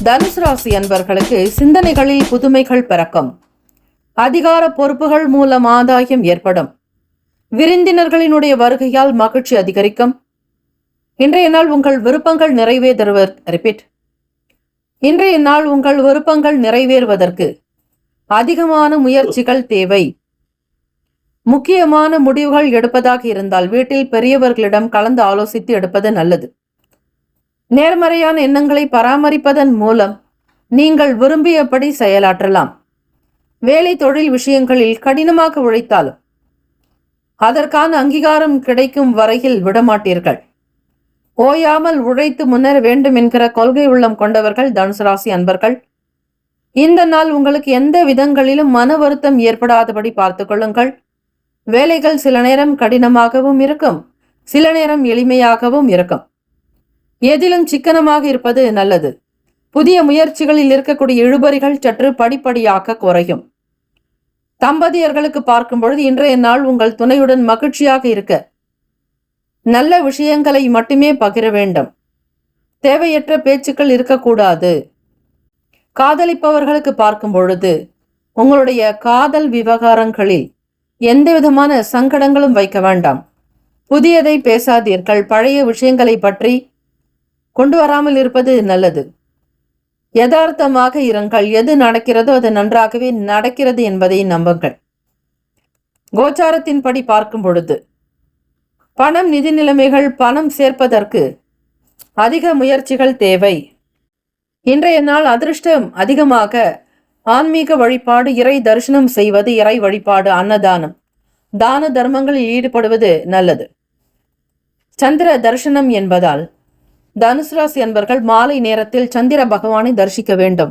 தனுசு ராசி அன்பர்களுக்கு சிந்தனைகளில் புதுமைகள் பிறக்கும். அதிகார பொறுப்புகள் மூலம் ஆதாயம் ஏற்படும். விருந்தினர்களினுடைய வருகையால் மகிழ்ச்சி அதிகரிக்கும். இன்றைய நாள் உங்கள் விருப்பங்கள் இன்றைய நாள் உங்கள் விருப்பங்கள் நிறைவேறுவதற்கு அதிகமான முயற்சிகள் தேவை. முக்கியமான முடிவுகள் எடுப்பதாக இருந்தால் வீட்டில் பெரியவர்களிடம் கலந்து ஆலோசித்து எடுப்பது நல்லது. நேர்மறையான எண்ணங்களை பராமரிப்பதன் மூலம் நீங்கள் விரும்பியபடி செயலாற்றலாம். வேலை தொழில் விஷயங்களில் கடினமாக உழைத்தாலும் அதற்கான அங்கீகாரம் கிடைக்கும் வரையில் விடமாட்டீர்கள். ஓயாமல் உழைத்து முன்னேற வேண்டும் என்கிற கொள்கை உள்ளம் கொண்டவர்கள் தனுசு ராசி அன்பர்கள், இந்த நாள் உங்களுக்கு எந்த விதங்களிலும் மன வருத்தம் ஏற்படாதபடி பார்த்துக் கொள்ளுங்கள். வேலைகள் சில நேரம் கடினமாகவும் இருக்கும், சில நேரம் எளிமையாகவும் இருக்கும். எதிலும் சிக்கனமாக இருப்பது நல்லது. புதிய முயற்சிகளில் இருக்கக்கூடிய இழுபறிகள் சற்று படிப்படியாக குறையும். தம்பதியர்களுக்கு பார்க்கும் பொழுது இன்றைய நாள் உங்கள் துணையுடன் மகிழ்ச்சியாக இருக்க நல்ல விஷயங்களை மட்டுமே பகிர வேண்டும். தேவையற்ற பேச்சுக்கள் இருக்கக்கூடாது. காதலிப்பவர்களுக்கு பார்க்கும் பொழுது உங்களுடைய காதல் விவகாரங்களில் எந்த விதமான சங்கடங்களும் வைக்க வேண்டாம். புதியதை பேசாதீர்கள். பழைய விஷயங்களை பற்றி கொண்டு வராமல் இருப்பது நல்லது. யதார்த்தமாக இருங்கள். எது நடக்கிறதோ அது நன்றாகவே நடக்கிறது என்பதை நம்புங்கள். கோச்சாரத்தின்படி பார்க்கும் பொழுது பணம், நிதி நிலைமைகள், பணம் சேர்ப்பதற்கு அதிக முயற்சிகள் தேவை. இன்றைய நாள் அதிர்ஷ்டம் அதிகமாக ஆன்மீக வழிபாடு, இறை தரிசனம் செய்வது, இறை வழிபாடு, அன்னதானம், தான தர்மங்களில் ஈடுபடுவது நல்லது. சந்திர தரிசனம் என்பதால் தனுசு ராசி என்பர்கள் மாலை நேரத்தில் சந்திர பகவானை தரிசிக்க வேண்டும்.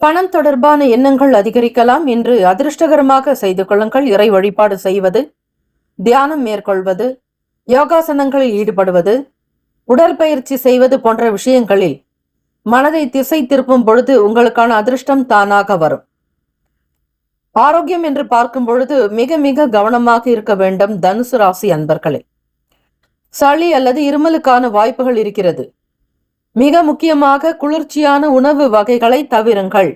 பணம் தொடர்பான எண்ணங்கள் அதிகரிக்கலாம் என்று அதிர்ஷ்டகரமாக செய்து கொள்ளுங்கள். இறை வழிபாடு செய்வது, தியானம் மேற்கொள்வது, யோகாசனங்களில் ஈடுபடுவது, உடற்பயிற்சி செய்வது போன்ற விஷயங்களில் மனதை திசை திருப்பும் பொழுது உங்களுக்கான அதிர்ஷ்டம் தானாக வரும். ஆரோக்கியம் என்று பார்க்கும் பொழுது மிக மிக கவனமாக இருக்க வேண்டும் தனுசு ராசி அன்பர்களே. சளி அல்லது இருமலுக்கான வாய்ப்புகள் இருக்கிறது. மிக முக்கியமாக குளிர்ச்சியான உணவு வகைகளை தவிருங்கள்.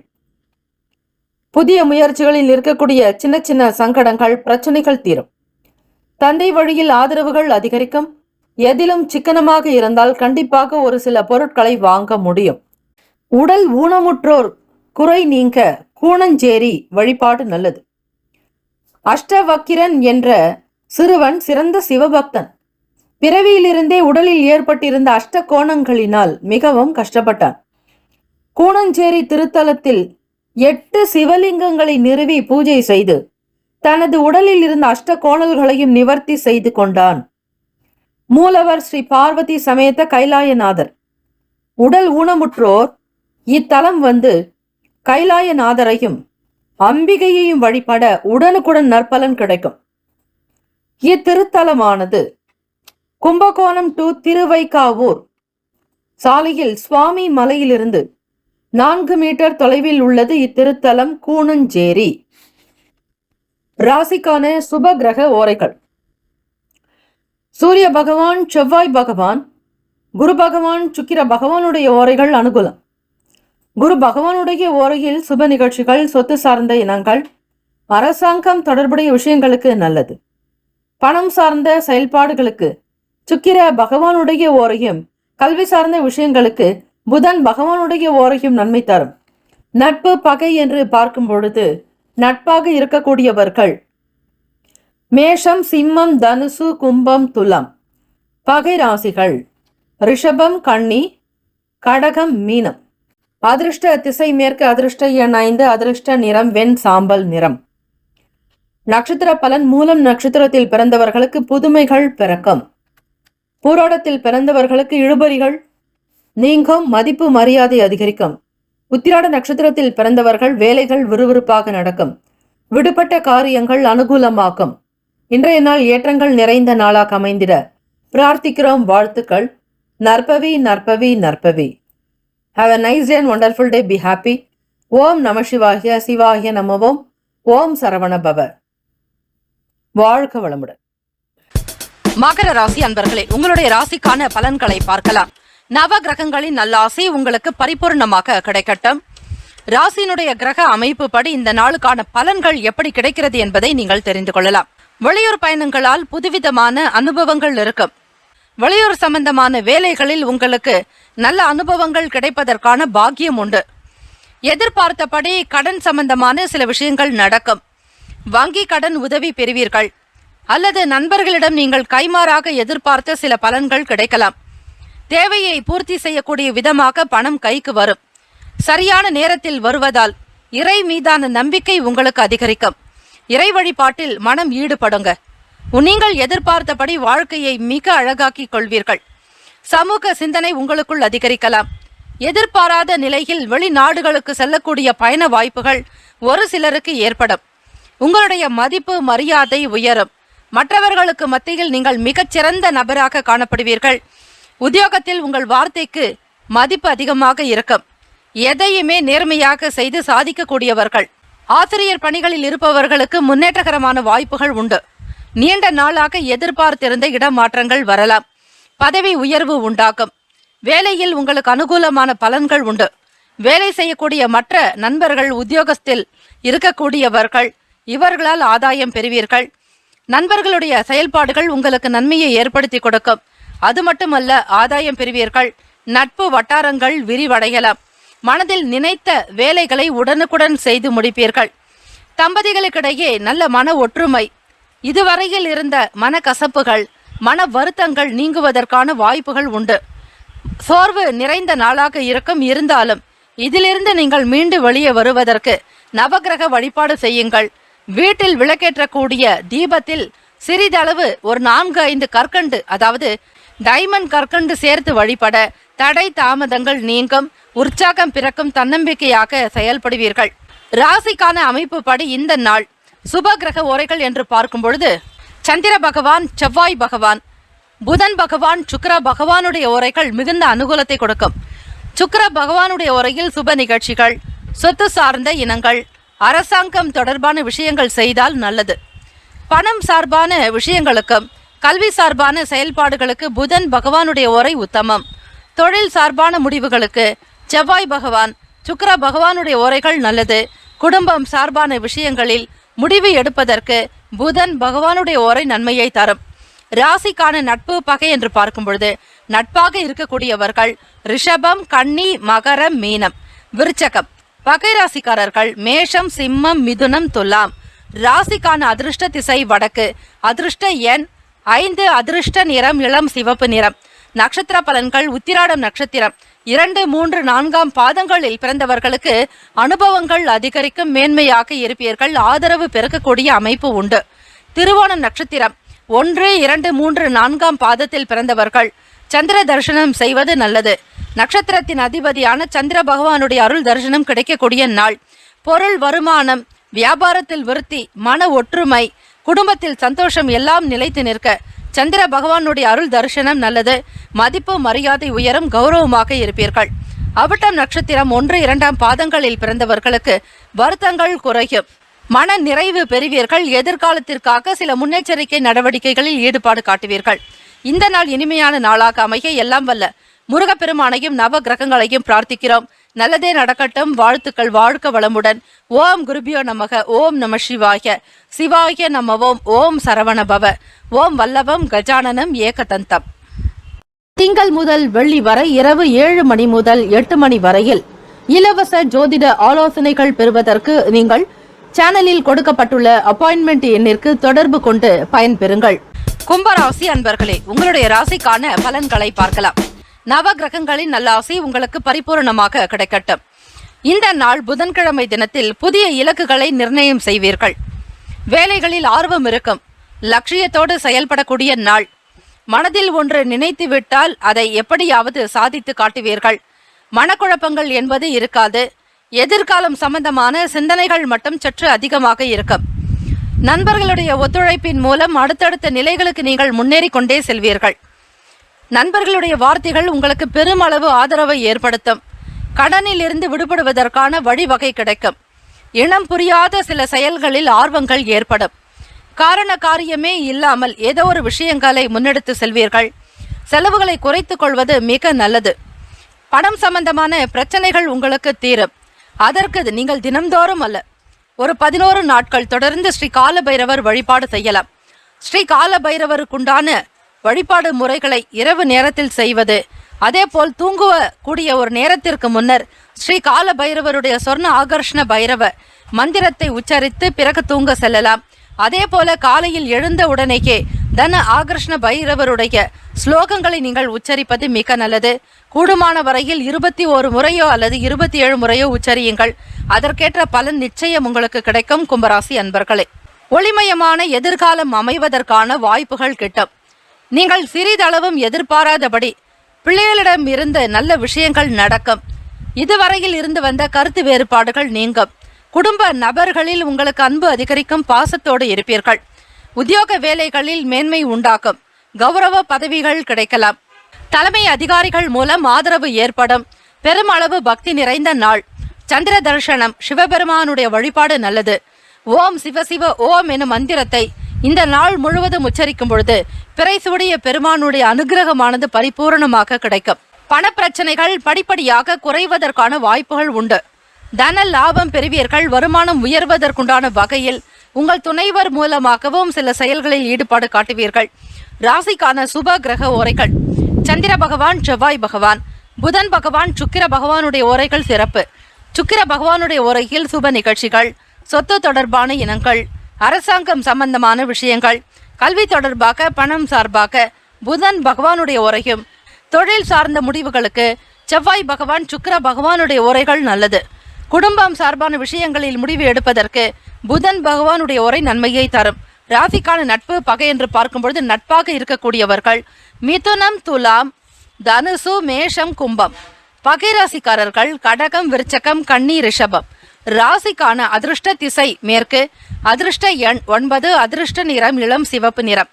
புதிய முயற்சிகளில் இருக்கக்கூடிய சின்ன சின்ன சங்கடங்கள், பிரச்சனைகள் தீரும். தந்தை வழியில் ஆதரவுகள் அதிகரிக்கும். எதிலும் சிக்கனமாக இருந்தால் கண்டிப்பாக ஒரு சில பொருட்களை வாங்க முடியும். உடல் ஊனமுற்றோர் குறை நீங்க கூணஞ்சேரி வழிபாடு நல்லது. அஷ்டவக்கிரன் என்ற சிறுவன் சிறந்த சிவபக்தன். பிறவியிலிருந்தே உடலில் ஏற்பட்டிருந்த அஷ்ட கோணங்களினால் மிகவும் கஷ்டப்பட்டான். கூணஞ்சேரி திருத்தலத்தில் 8 சிவலிங்கங்களை நிறுவி பூஜை செய்து தனது உடலில் இருந்த அஷ்ட கோணல்களையும் நிவர்த்தி செய்து கொண்டான். மூலவர் ஸ்ரீ பார்வதி சமேத கைலாயநாதர். உடல் ஊனமுற்றோர் இத்தலம் வந்து கைலாயநாதரையும் அம்பிகையையும் வழிபட உடனுக்குடன் நற்பலன் கிடைக்கும். இத்திருத்தலமானது கும்பகோணம் டு திருவைக்காவூர் சாலையில் சுவாமி மலையிலிருந்து 4 மீட்டர் தொலைவில் உள்ளது. இத்திருத்தலம் கூணஞ்சேரி. ராசிக்கான சுப கிரக ஓரைகள்: சூரிய பகவான், செவ்வாய் பகவான், குரு பகவான், சுக்கிர பகவானுடைய ஓரைகள் அனுகூலம். குரு பகவானுடைய ஓரையில் சுப நிகழ்ச்சிகள், சொத்து சார்ந்த இனங்கள், அரசாங்கம் தொடர்புடைய விஷயங்களுக்கு நல்லது. பணம் சார்ந்த செயல்பாடுகளுக்கு சுக்கிர பகவானுடைய ஓரையும், கல்வி சார்ந்த விஷயங்களுக்கு புதன் பகவானுடைய ஓரையும் நன்மை தரும். நட்பு, பகை என்று பார்க்கும் பொழுது நட்பாக இருக்கக்கூடியவர்கள் மேஷம், சிம்மம், தனுசு, கும்பம், துலாம். பகை ராசிகள் ரிஷபம், கன்னி, கடகம், மீனம். அதிர்ஷ்ட திசை மேற்கு. அதிர்ஷ்ட எண் 5. அதிர்ஷ்ட நிறம் வெண் சாம்பல் நிறம். நட்சத்திர பலன்: மூலம் நட்சத்திரத்தில் பிறந்தவர்களுக்கு புதுமைகள் பிறக்கும். பூராடத்தில் பிறந்தவர்களுக்கு இழுபறிகள் நீங்கும், மதிப்பு மரியாதை அதிகரிக்கும். உத்திராட நட்சத்திரத்தில் பிறந்தவர்கள் வேலைகள் விறுவிறுப்பாக நடக்கும். விடுபட்ட காரியங்கள் அனுகூலமாக்கும். இன்றைய நாள் ஏற்றங்கள் நிறைந்த நாளாக அமைந்திட பிரார்த்திக்கிறோம். வாழ்த்துக்கள். நற்பவி நற்பவி நற்பவி. Have a nice day and wonderful day. Be happy. ஓம் நம சிவாய சிவாய நமவோம். ஓம் சரவண பவ. வாழ்க வளமுடன். மகர ராசி அன்பர்களே, உங்களுடைய ராசிக்கான பலன்களை பார்க்கலாம். நவ கிரகங்களின் நல்லாசை உங்களுக்கு பரிபூர்ணமாக கிடைக்கட்டும். ராசியினுடைய கிரக அமைப்பு படி இந்த நாளுக்கான பலன்கள் எப்படி கிடைக்கிறது என்பதை நீங்கள் தெரிந்து கொள்ளலாம். வெளியூர் பயணங்களால் புதுவிதமான அனுபவங்கள் இருக்கும். வெளியூர் சம்பந்தமான வேலைகளில் உங்களுக்கு நல்ல அனுபவங்கள் கிடைப்பதற்கான பாக்கியம் உண்டு. எதிர்பார்த்தபடி கடன் சம்பந்தமான சில விஷயங்கள் நடக்கும். வங்கி கடன் உதவி பெறுவீர்கள். அல்லது நண்பர்களிடம் நீங்கள் கைமாறாக எதிர்பார்த்த சில பலன்கள் கிடைக்கலாம். தேவையை பூர்த்தி செய்யக்கூடிய விதமாக பணம் கைக்கு வரும். சரியான நேரத்தில் வருவதால் இறை மீதான நம்பிக்கை உங்களுக்கு அதிகரிக்கும். இறை வழிபாட்டில் மனம் ஈடுபடுங்க. நீங்கள் எதிர்பார்த்தபடி வாழ்க்கையை மிக அழகாக்கிக் கொள்வீர்கள். சமூக சிந்தனை உங்களுக்குள் அதிகரிக்கலாம். எதிர்பாராத நிலையில் வெளிநாடுகளுக்கு செல்லக்கூடிய பயண வாய்ப்புகள் ஒரு சிலருக்கு ஏற்படும். உங்களுடைய மதிப்பு மரியாதை உயரும். மற்றவர்களுக்கு மத்தியில் நீங்கள் மிகச்சிறந்த நபராக காணப்படுவீர்கள். உத்தியோகத்தில் உங்கள் வார்த்தைக்கு மதிப்பு அதிகமாக இருக்கும். எதையுமே நேர்மையாக செய்து சாதிக்கக்கூடியவர்கள். ஆசிரியர் பணிகளில் இருப்பவர்களுக்கு முன்னேற்றகரமான வாய்ப்புகள் உண்டு. நீண்ட நாளாக எதிர்பார்த்திருந்த இடமாற்றங்கள் வரலாம். பதவி உயர்வு உண்டாகும். வேலையில் உங்களுக்கு அனுகூலமான பலன்கள் உண்டு. வேலை செய்யக்கூடிய மற்ற நண்பர்கள், உத்தியோகத்தில் இருக்கக்கூடியவர்கள், இவர்களால் ஆதாயம் பெறுவீர்கள். நண்பர்களுடைய செயல்பாடுகள் உங்களுக்கு நன்மையை ஏற்படுத்தி கொடுக்கும். அது மட்டுமல்ல, ஆதாயம் பெறுவீர்கள். நட்பு வட்டாரங்கள் விரிவடையலாம். மனதில் நினைத்த வேலைகளை உடனுக்குடன் செய்து முடிப்பீர்கள். தம்பதிகளுக்கிடையே நல்ல மன ஒற்றுமை. இதுவரையில் இருந்த மனக்கசப்புகள், மன வருத்தங்கள் நீங்குவதற்கான வாய்ப்புகள் உண்டு. சோர்வு நிறைந்த நாளாக இருக்கும். இருந்தாலும் இதிலிருந்து நீங்கள் மீண்டு வெளியே வருவதற்கு நவகிரக வழிபாடு செய்யுங்கள். வீட்டில் விளக்கேற்றக்கூடிய தீபத்தில் சிறிதளவு ஒரு 4-5 கற்கண்டு, அதாவது டைமண்ட் கற்கண்டு சேர்த்து வழிபட தடை தாமதங்கள் நீங்கும். உற்சாகம் பிறக்கும். தன்னம்பிக்கையாக செயல்படுவீர்கள். ராசிக்கான அமைப்பு படி இந்த நாள் சுப கிரக ஓரைகள் என்று பார்க்கும் பொழுது சந்திர பகவான், செவ்வாய் பகவான், புதன் பகவான், சுக்கிர பகவானுடைய ஓரைகள் மிகுந்த அனுகூலத்தை கொடுக்கும். சுக்கிர பகவானுடைய ஓரையில் சுப நிகழ்ச்சிகள், சொத்து சார்ந்த இனங்கள், அரசாங்கம் தொடர்பான விஷயங்கள் செய்தால் நல்லது. பணம் சார்பான விஷயங்களுக்கும் கல்வி சார்பான செயல்பாடுகளுக்கு புதன் பகவானுடைய ஓரை உத்தமம். தொழில் சார்பான முடிவுகளுக்கு செவ்வாய் பகவான், சுக்கிர பகவானுடைய ஓரைகள் நல்லது. குடும்பம் சார்பான விஷயங்களில் முடிவு எடுப்பதற்கு புதன் பகவானுடைய ஓரை நன்மையை தரும். ராசிக்கான நட்பு பகை என்று பார்க்கும் பொழுது நட்பாக இருக்கக்கூடியவர்கள் ரிஷபம், கன்னி, மகரம், மீனம், விருச்சகம். பகை ராசிக்காரர்கள் மேஷம், சிம்மம், மிதுனம், துலாம். ராசிக்கான அதிர்ஷ்ட திசை வடக்கு. அதிர்ஷ்ட எண் 5. அதிர்ஷ்ட நிறம் இளம் சிவப்பு நிறம். நட்சத்திர பலன்கள். உத்திராடம் நட்சத்திரம் 2, 3, 4ஆம் பாதங்களில் பிறந்தவர்களுக்கு அனுபவங்கள் அதிகரிக்கும். மேன்மையாக இருப்பீர்கள். ஆதரவு பெருக்கக்கூடிய அமைப்பு உண்டு. திருவோணம் நட்சத்திரம் 1, 2, 3, 4ஆம் பாதத்தில் பிறந்தவர்கள் சந்திர தரிசனம் செய்வது நல்லது. நட்சத்திரத்தின் அதிபதியான சந்திர பகவானுடைய அருள் தரிசனம் கிடைக்கக்கூடிய நாள். பொருள், வருமானம், வியாபாரத்தில் விருத்தி, மன ஒற்றுமை, குடும்பத்தில் சந்தோஷம் எல்லாம் நிலைத்து நிற்க சந்திர பகவானுடைய அருள் தரிசனம் நல்லது. மதிப்பு மரியாதை உயரும். கௌரவமாக இருப்பீர்கள். அவிட்டம் நட்சத்திரம் 1, 2ஆம் பாதங்களில் பிறந்தவர்களுக்கு வருத்தங்கள் குறையும். மன நிறைவு பெறுவீர்கள். எதிர்காலத்திற்காக சில முன்னெச்சரிக்கை நடவடிக்கைகளில் ஈடுபாடு காட்டுவீர்கள். இந்த நாள் இனிமையான நாளாக அமைய எல்லாம் வல்ல முருகப்பெருமானையும் நவ கிரகங்களையும் பிரார்த்திக்கிறோம். நல்லதே நடக்கட்டும். வாழ்த்துக்கள். வாழ்க வளமுடன். ஓம் குருபியோ நமக. ஓம் நம சிவாய. சிவாய நம. ஓம் சரவண பவ. ஓம் வல்லபம் கஜானனம் ஏகதந்தம். திங்கள் முதல் வெள்ளி வரை இரவு 7 மணி முதல் 8 மணி வரையில் இலவச ஜோதிட ஆலோசனைகள் பெறுவதற்கு நீங்கள் சேனலில் கொடுக்கப்பட்டுள்ள அப்பாயின்மெண்ட் எண்ணிற்கு தொடர்பு கொண்டு பயன்பெறுங்கள். கும்பராசி அன்பர்களே, உங்களுடைய ராசிக்கான பலன்களை பார்க்கலாம். நவ கிரகங்களின் நல்லாசி உங்களுக்கு பரிபூர்ணமாக கிடைக்கட்டும். இந்த நாள் புதன்கிழமை தினத்தில் புதிய இலக்குகளை நிர்ணயம் செய்வீர்கள். வேலைகளில் ஆர்வம் இருக்கும். லட்சியத்தோடு செயல்படக்கூடிய நாள். மனதில் ஒன்று நினைத்து விட்டால் அதை எப்படியாவது சாதித்து காட்டுவீர்கள். மனக்குழப்பங்கள் என்பது இருக்காது. எதிர்காலம் சம்பந்தமான சிந்தனைகள் மட்டும் சற்று அதிகமாக இருக்கும். நண்பர்களுடைய ஒத்துழைப்பின் மூலம் அடுத்தடுத்த நிலைகளுக்கு நீங்கள் முன்னேறி கொண்டே செல்வீர்கள். நண்பர்களுடைய வார்த்தைகள் உங்களுக்கு பெருமளவு ஆதரவை ஏற்படுத்தும். கடனில் இருந்து விடுபடுவதற்கான வழிவகை கிடைக்கும். இனம் புரியாத சில செயல்களில் ஆர்வங்கள் ஏற்படும். காரண காரியமே இல்லாமல் ஏதோ ஒரு விஷயங்களை முன்னெடுத்து செல்வீர்கள். செலவுகளை குறைத்துக் கொள்வது மிக நல்லது. பணம் சம்பந்தமான பிரச்சனைகள் உங்களுக்கு தீரும். அதற்கு நீங்கள் தினம்தோறும் அல்ல, ஒரு 11 நாட்கள் தொடர்ந்து ஸ்ரீ கால பைரவர் வழிபாடு செய்யலாம். ஸ்ரீ கால பைரவருக்குண்டான வழிபாடு முறைகளை இரவு நேரத்தில் செய்வது, அதே போல் தூங்குவ கூடிய ஒரு நேரத்திற்கு முன்னர் ஸ்ரீ கால பைரவருடைய சொர்ண ஆகர்ஷண பைரவ மந்திரத்தை உச்சரித்து பிறகு தூங்க செல்லலாம். அதே போல காலையில் எழுந்த உடனேயே தன ஆகர்ஷ்ண பைரவருடைய ஸ்லோகங்களை நீங்கள் உச்சரிப்பது மிக நல்லது. கூடுமான வரையில் 21 முறையோ அல்லது 27 முறையோ உச்சரியுங்கள். அதற்கேற்ற பலன் நிச்சயம் உங்களுக்கு கிடைக்கும். கும்பராசி அன்பர்களே, ஒளிமயமான எதிர்காலம் அமைவதற்கான வாய்ப்புகள் கிட்டும். நீங்கள் சிறிதளவும் எதிர்பாராதபடி பிள்ளைகளிடம் இருந்து நல்ல விஷயங்கள் நடக்கும். இதுவரையில் இருந்து வந்த கருத்து வேறுபாடுகள் நீங்கும். குடும்ப நபர்களில் உங்களுக்கு அன்பு அதிகரிக்கும். பாசத்தோடு இருப்பீர்கள். உத்தியோக வேலைகளில் மேன்மை உண்டாக்கும். கௌரவ பதவிகள் கிடைக்கலாம். தலைமை அதிகாரிகள் மூலம் ஆதரவு ஏற்படும். பெருமளவு பக்தி நிறைந்த நாள். சந்திர தர்சனம், சிவபெருமானுடைய வழிபாடு நல்லது. ஓம் சிவசிவ ஓம் எனும் மந்திரத்தை இந்த நாள் முழுவதும் உச்சரிக்கும் பொழுது பிறைசூடிய பெருமானுடைய அனுகிரகமானது பரிபூர்ணமாக கிடைக்கும். பணப்பிரச்சனைகள் படிப்படியாக குறைவதற்கான வாய்ப்புகள் உண்டு. தன லாபம் பெறுவீர்கள். வருமானம் உயர்வதற்குண்டான வகையில் உங்கள் துணைவர் மூலமாகவும் சில செயல்களில் ஈடுபாடு காட்டுவீர்கள். ராசிக்கான சுப கிரக ஓரைகள்: சந்திர பகவான், செவ்வாய் பகவான், புதன் பகவான், சுக்கிர பகவானுடைய ஓரைகள் சிறப்பு. சுக்கிர பகவானுடைய ஓரையில் சுப நிகழ்ச்சிகள், சொத்து தொடர்பான இனங்கள், அரசாங்கம் சம்பந்தமான விஷயங்கள், கல்வி தொடர்பாக, பணம் சார்பாக புதன் பகவானுடைய ஓரையும், தொழில் சார்ந்த முடிவுகளுக்கு செவ்வாய் பகவான், சுக்கிர பகவானுடைய ஓரைகள் நல்லது. குடும்பம் சார்பான விஷயங்களில் முடிவு எடுப்பதற்கு புதன் பகவானுடைய உரை நன்மையை தரும். ராசிக்கான நட்பு பகை என்று பார்க்கும்பொழுது நட்பாக இருக்கக்கூடியவர்கள் மிதுனம், துலாம், தனுசு, மேஷம், கும்பம். பகை ராசிக்காரர்கள் கடகம், விருச்சகம், கன்னி, ரிஷபம். ராசிக்கான அதிர்ஷ்ட திசை மேற்கு. அதிர்ஷ்ட எண் 9. அதிர்ஷ்ட நிறம் இளம் சிவப்பு நிறம்.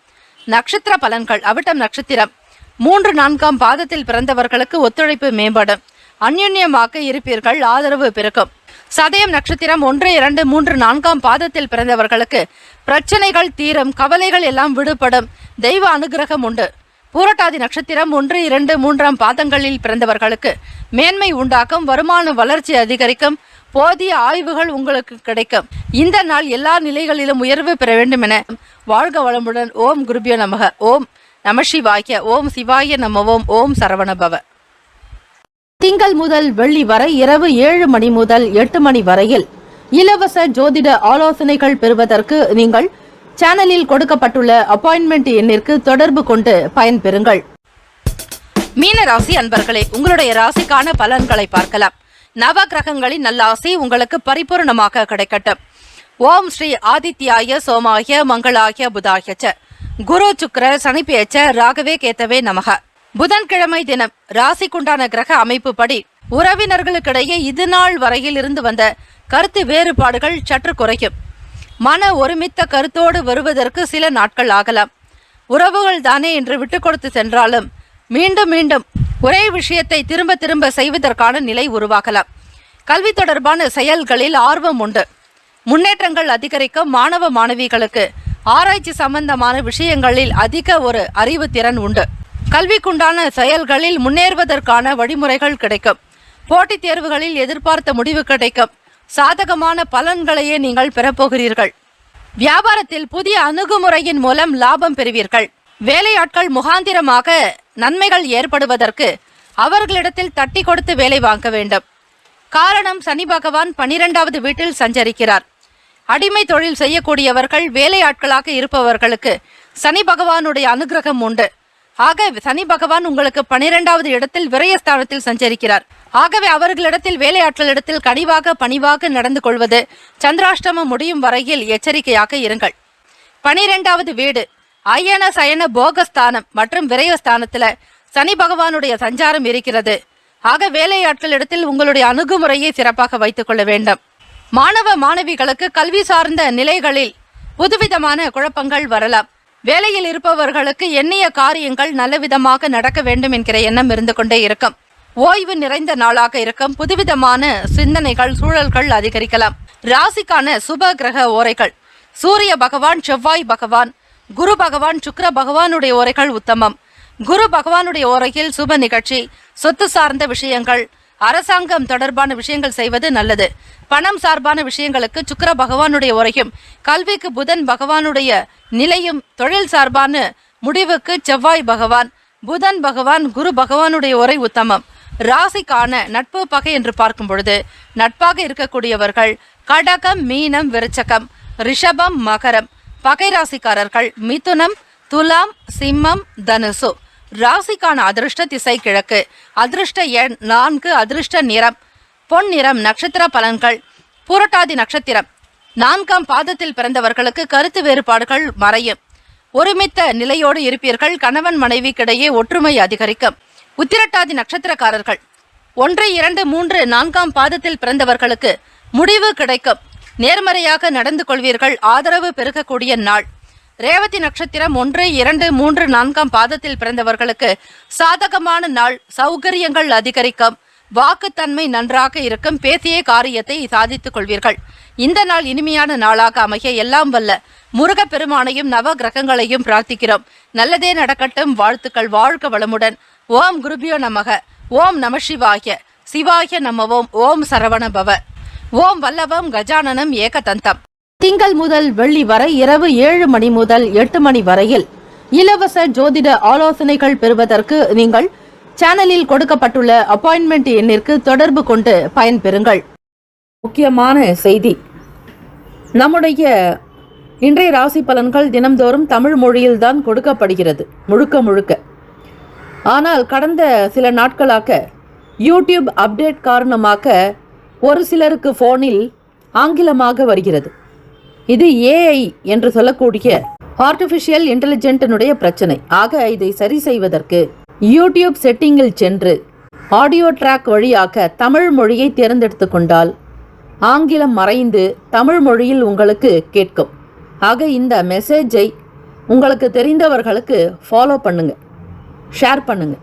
நட்சத்திர பலன்கள்: அவிட்டம் நட்சத்திரம் 3, 4ஆம் பாதத்தில் பிறந்தவர்களுக்கு ஒத்துழைப்பு மேம்படும். அந்யுன்யமாக இருப்பீர்கள். ஆதரவு பெருக்கும். சதயம் நட்சத்திரம் 1, 2, 3, 4ஆம் பாதத்தில் பிறந்தவர்களுக்கு பிரச்சனைகள் தீரும். கவலைகள் எல்லாம் விடுபடும். தெய்வ அனுகிரகம் உண்டு. பூரட்டாதி நட்சத்திரம் 1, 2, 3ஆம் பாதங்களில் பிறந்தவர்களுக்கு மேன்மை உண்டாக்கும். வருமான வளர்ச்சி அதிகரிக்கும். போதிய ஆய்வுகள் உங்களுக்கு கிடைக்கும். இந்த நாள் எல்லா நிலைகளிலும் உயர்வு பெற வேண்டும் என வாழ்க வளமுடன். ஓம் குருபியோ நமக. ஓம் நம சிவாய. ஓம் சிவாய நமவோம். ஓம் சரவணபவ. திங்கள் முதல் வெள்ளி வரை இரவு 7 மணி முதல் 8 மணி வரையில் இலவச ஜோதிட ஆலோசனைகள் பெறுவதற்கு நீங்கள் சேனலில் கொடுக்கப்பட்டுள்ள அப்பாயின்மெண்ட் எண்ணிற்கு தொடர்பு கொண்டு பயன்பெறுங்கள். மீன ராசி அன்பர்களே, உங்களுடைய ராசிக்கான பலன்களை பார்க்கலாம். நவ கிரகங்களின் நல்லாசி உங்களுக்கு பரிபூர்ணமாக கிடைக்கட்டும். ஓம் ஸ்ரீ ஆதித்யாய சோமாய மங்களாய புதாய ச. குரு சுக்கிர சனிப்பேச்ச ராகவே கேத்தவே நமக. புதன்கிழமை தினம் ராசிக்குண்டான கிரக அமைப்பு படி உறவினர்களுக்கிடையே இது நாள் வரையில் இருந்து வந்த கருத்து வேறுபாடுகள் சற்று குறையும். மன ஒருமித்த கருத்தோடு வருவதற்கு சில நாட்கள் ஆகலாம். உறவுகள் தானே என்று விட்டு கொடுத்து சென்றாலும் மீண்டும் மீண்டும் ஒரே விஷயத்தை திரும்ப திரும்ப செய்வதற்கான நிலை உருவாகலாம். கல்வி தொடர்பான செயல்களில் ஆர்வம் உண்டு. முன்னேற்றங்கள் அதிகரிக்கும். மாணவ மாணவிகளுக்கு ஆராய்ச்சி சம்பந்தமான விஷயங்களில் அதிக ஒரு அறிவு திறன் உண்டு. கல்விக்குண்டான செயல்களில் முன்னேறுவதற்கான வழிமுறைகள் கிடைக்கும். போட்டித் தேர்வுகளில் எதிர்பார்த்த முடிவு கிடைக்கும். சாதகமான பலன்களையே நீங்கள் பெறப்போகிறீர்கள். வியாபாரத்தில் புதிய அணுகுமுறையின் மூலம் லாபம் பெறுவீர்கள். வேலையாட்கள் முகாந்திரமாக நன்மைகள் ஏற்படுவதற்கு அவர்களிடத்தில் தட்டி கொடுத்து வேலை வாங்க வேண்டும். காரணம், சனி பகவான் 12வது வீட்டில் சஞ்சரிக்கிறார். அடிமை தொழில் செய்யக்கூடியவர்கள், வேலையாட்களாக இருப்பவர்களுக்கு சனி பகவானுடைய அனுகிரகம் உண்டு. ஆக சனி பகவான் உங்களுக்கு 12வது இடத்தில் விரயஸ்தானத்தில் சஞ்சரிக்கிறார். ஆகவே அவர்களிடத்தில், வேலையாட்களிடத்தில் கனிவாக பணிவாக நடந்து கொள்வது. சந்திராஷ்டமம் முடியும் வரையில் எச்சரிக்கையாக இருங்கள். 12வது வீடு அயன சயன போகஸ்தானம் மற்றும் விரயஸ்தானத்துல சனி பகவானுடைய சஞ்சாரம் இருக்கிறது. ஆக வேலையாட்களிடத்தில் உங்களுடைய அணுகுமுறையை சிறப்பாக வைத்துக் கொள்ள வேண்டும். மாணவ மாணவிகளுக்கு கல்வி சார்ந்த நிலைகளில் புதுவிதமான குழப்பங்கள் வரலாம். வேலையில் இருப்பவர்களுக்கு எண்ணிய காரியங்கள் நல்லவிதமாக நடக்க வேண்டும் என்கிற எண்ணம் இருந்து கொண்டே இருக்கும். ஓய்வு நிறைந்த நாளாக இருக்கும். புதுவிதமான சிந்தனைகள், சூழல்கள் அதிகரிக்கலாம். ராசிக்கான சுப கிரக ஓரைகள்: சூரிய பகவான், செவ்வாய் பகவான், குரு பகவான், சுக்கிர பகவானுடைய ஓரைகள் உத்தமம். குரு பகவானுடைய ஓரையில் சுப நிகழ்ச்சி, சொத்து சார்ந்த விஷயங்கள், அரசாங்கம் தொடர்பான விஷயங்கள் செய்வது நல்லது. பணம் சார்பான விஷயங்களுக்கு சுக்கிர பகவானுடைய உரையும், கல்விக்கு புதன் பகவானுடைய நிலையும், தொழில் சார்பான முடிவுக்கு செவ்வாய் பகவான், புதன் பகவான், குரு பகவானுடைய உரை உத்தமம். ராசிக்கான நட்பு பகை என்று பார்க்கும் பொழுது நட்பாக இருக்கக்கூடியவர்கள் கடகம், மீனம், விருச்சகம், ரிஷபம், மகரம். பகை ராசிக்காரர்கள் மிதுனம், துலாம், சிம்மம், தனுசு. ராசிக்கான அதிர்ஷ்ட திசை கிழக்கு. அதிர்ஷ்ட எண் 4. அதிர்ஷ்ட நிறம் பொன் நிறம். நட்சத்திர பலன்கள். பூரட்டாதி நட்சத்திரம் 4ஆம் பாதத்தில் பிறந்தவர்களுக்கு கருத்து வேறுபாடுகள் மறையும். ஒருமித்த நிலையோடு இருப்பீர்கள். கணவன் மனைவிக்கிடையே ஒற்றுமை அதிகரிக்கும். உத்திரட்டாதி நட்சத்திரக்காரர்கள் 1, 2, 3, 4ஆம் பாதத்தில் பிறந்தவர்களுக்கு முடிவு கிடைக்கும். நேர்மறையாக நடந்து கொள்வீர்கள். ஆதரவு பெருகக்கூடிய நாள். ரேவதி நட்சத்திரம் 1, 2, 3, 4ஆம் பாதத்தில் பிறந்தவர்களுக்கு சாதகமான நாள். சௌகரியங்கள் அதிகரிக்கும். வாக்குத்தன்மை நன்றாக இருக்கும். பேசிய காரியத்தை சாதித்துக் கொள்வீர்கள். இந்த நாள் இனிமையான நாளாக அமைய எல்லாம் வல்ல முருகப்பெருமானையும் நவ கிரகங்களையும் பிரார்த்திக்கிறோம். நல்லதே நடக்கட்டும். வாழ்த்துக்கள். வாழ்க வளமுடன். ஓம் குருபியோ நமக. ஓம் நம சிவாய. சிவாய நமவோம். ஓம் சரவண பவ. ஓம் வல்லவம் கஜானனம் ஏகதந்தம். திங்கள் முதல் வெள்ளி வரை இரவு 7 மணி முதல் 8 மணி வரையில் இலவச ஜோதிட ஆலோசனைகள் பெறுவதற்கு நீங்கள் சேனலில் கொடுக்கப்பட்டுள்ள அப்பாயின்மெண்ட் எண்ணிற்கு தொடர்பு கொண்டு பயன்பெறுங்கள். முக்கியமான செய்தி. நம்முடைய இன்றைய ராசி பலன்கள் தினம்தோறும் தமிழ் மொழியில்தான் கொடுக்கப்படுகிறது முழுக்க. ஆனால் கடந்த சில நாட்களாக யூடியூப் அப்டேட் காரணமாக ஒரு சிலருக்கு ஃபோனில் ஆங்கிலமாக வருகிறது. இது ஏஐ என்று சொல்லக்கூடிய ஆர்டிஃபிஷியல் இன்டெலிஜென்ட்டினுடைய பிரச்சனை. ஆக இதை சரி செய்வதற்கு யூடியூப் செட்டிங்கில் சென்று ஆடியோ ட்ராக் வழியாக தமிழ் மொழியை தேர்ந்தெடுத்து கொண்டால் ஆங்கிலம் மறைந்து தமிழ் மொழியில் உங்களுக்கு கேட்கும். ஆக இந்த மெசேஜை உங்களுக்கு தெரிந்தவர்களுக்கு ஃபாலோ பண்ணுங்க, ஷேர் பண்ணுங்க.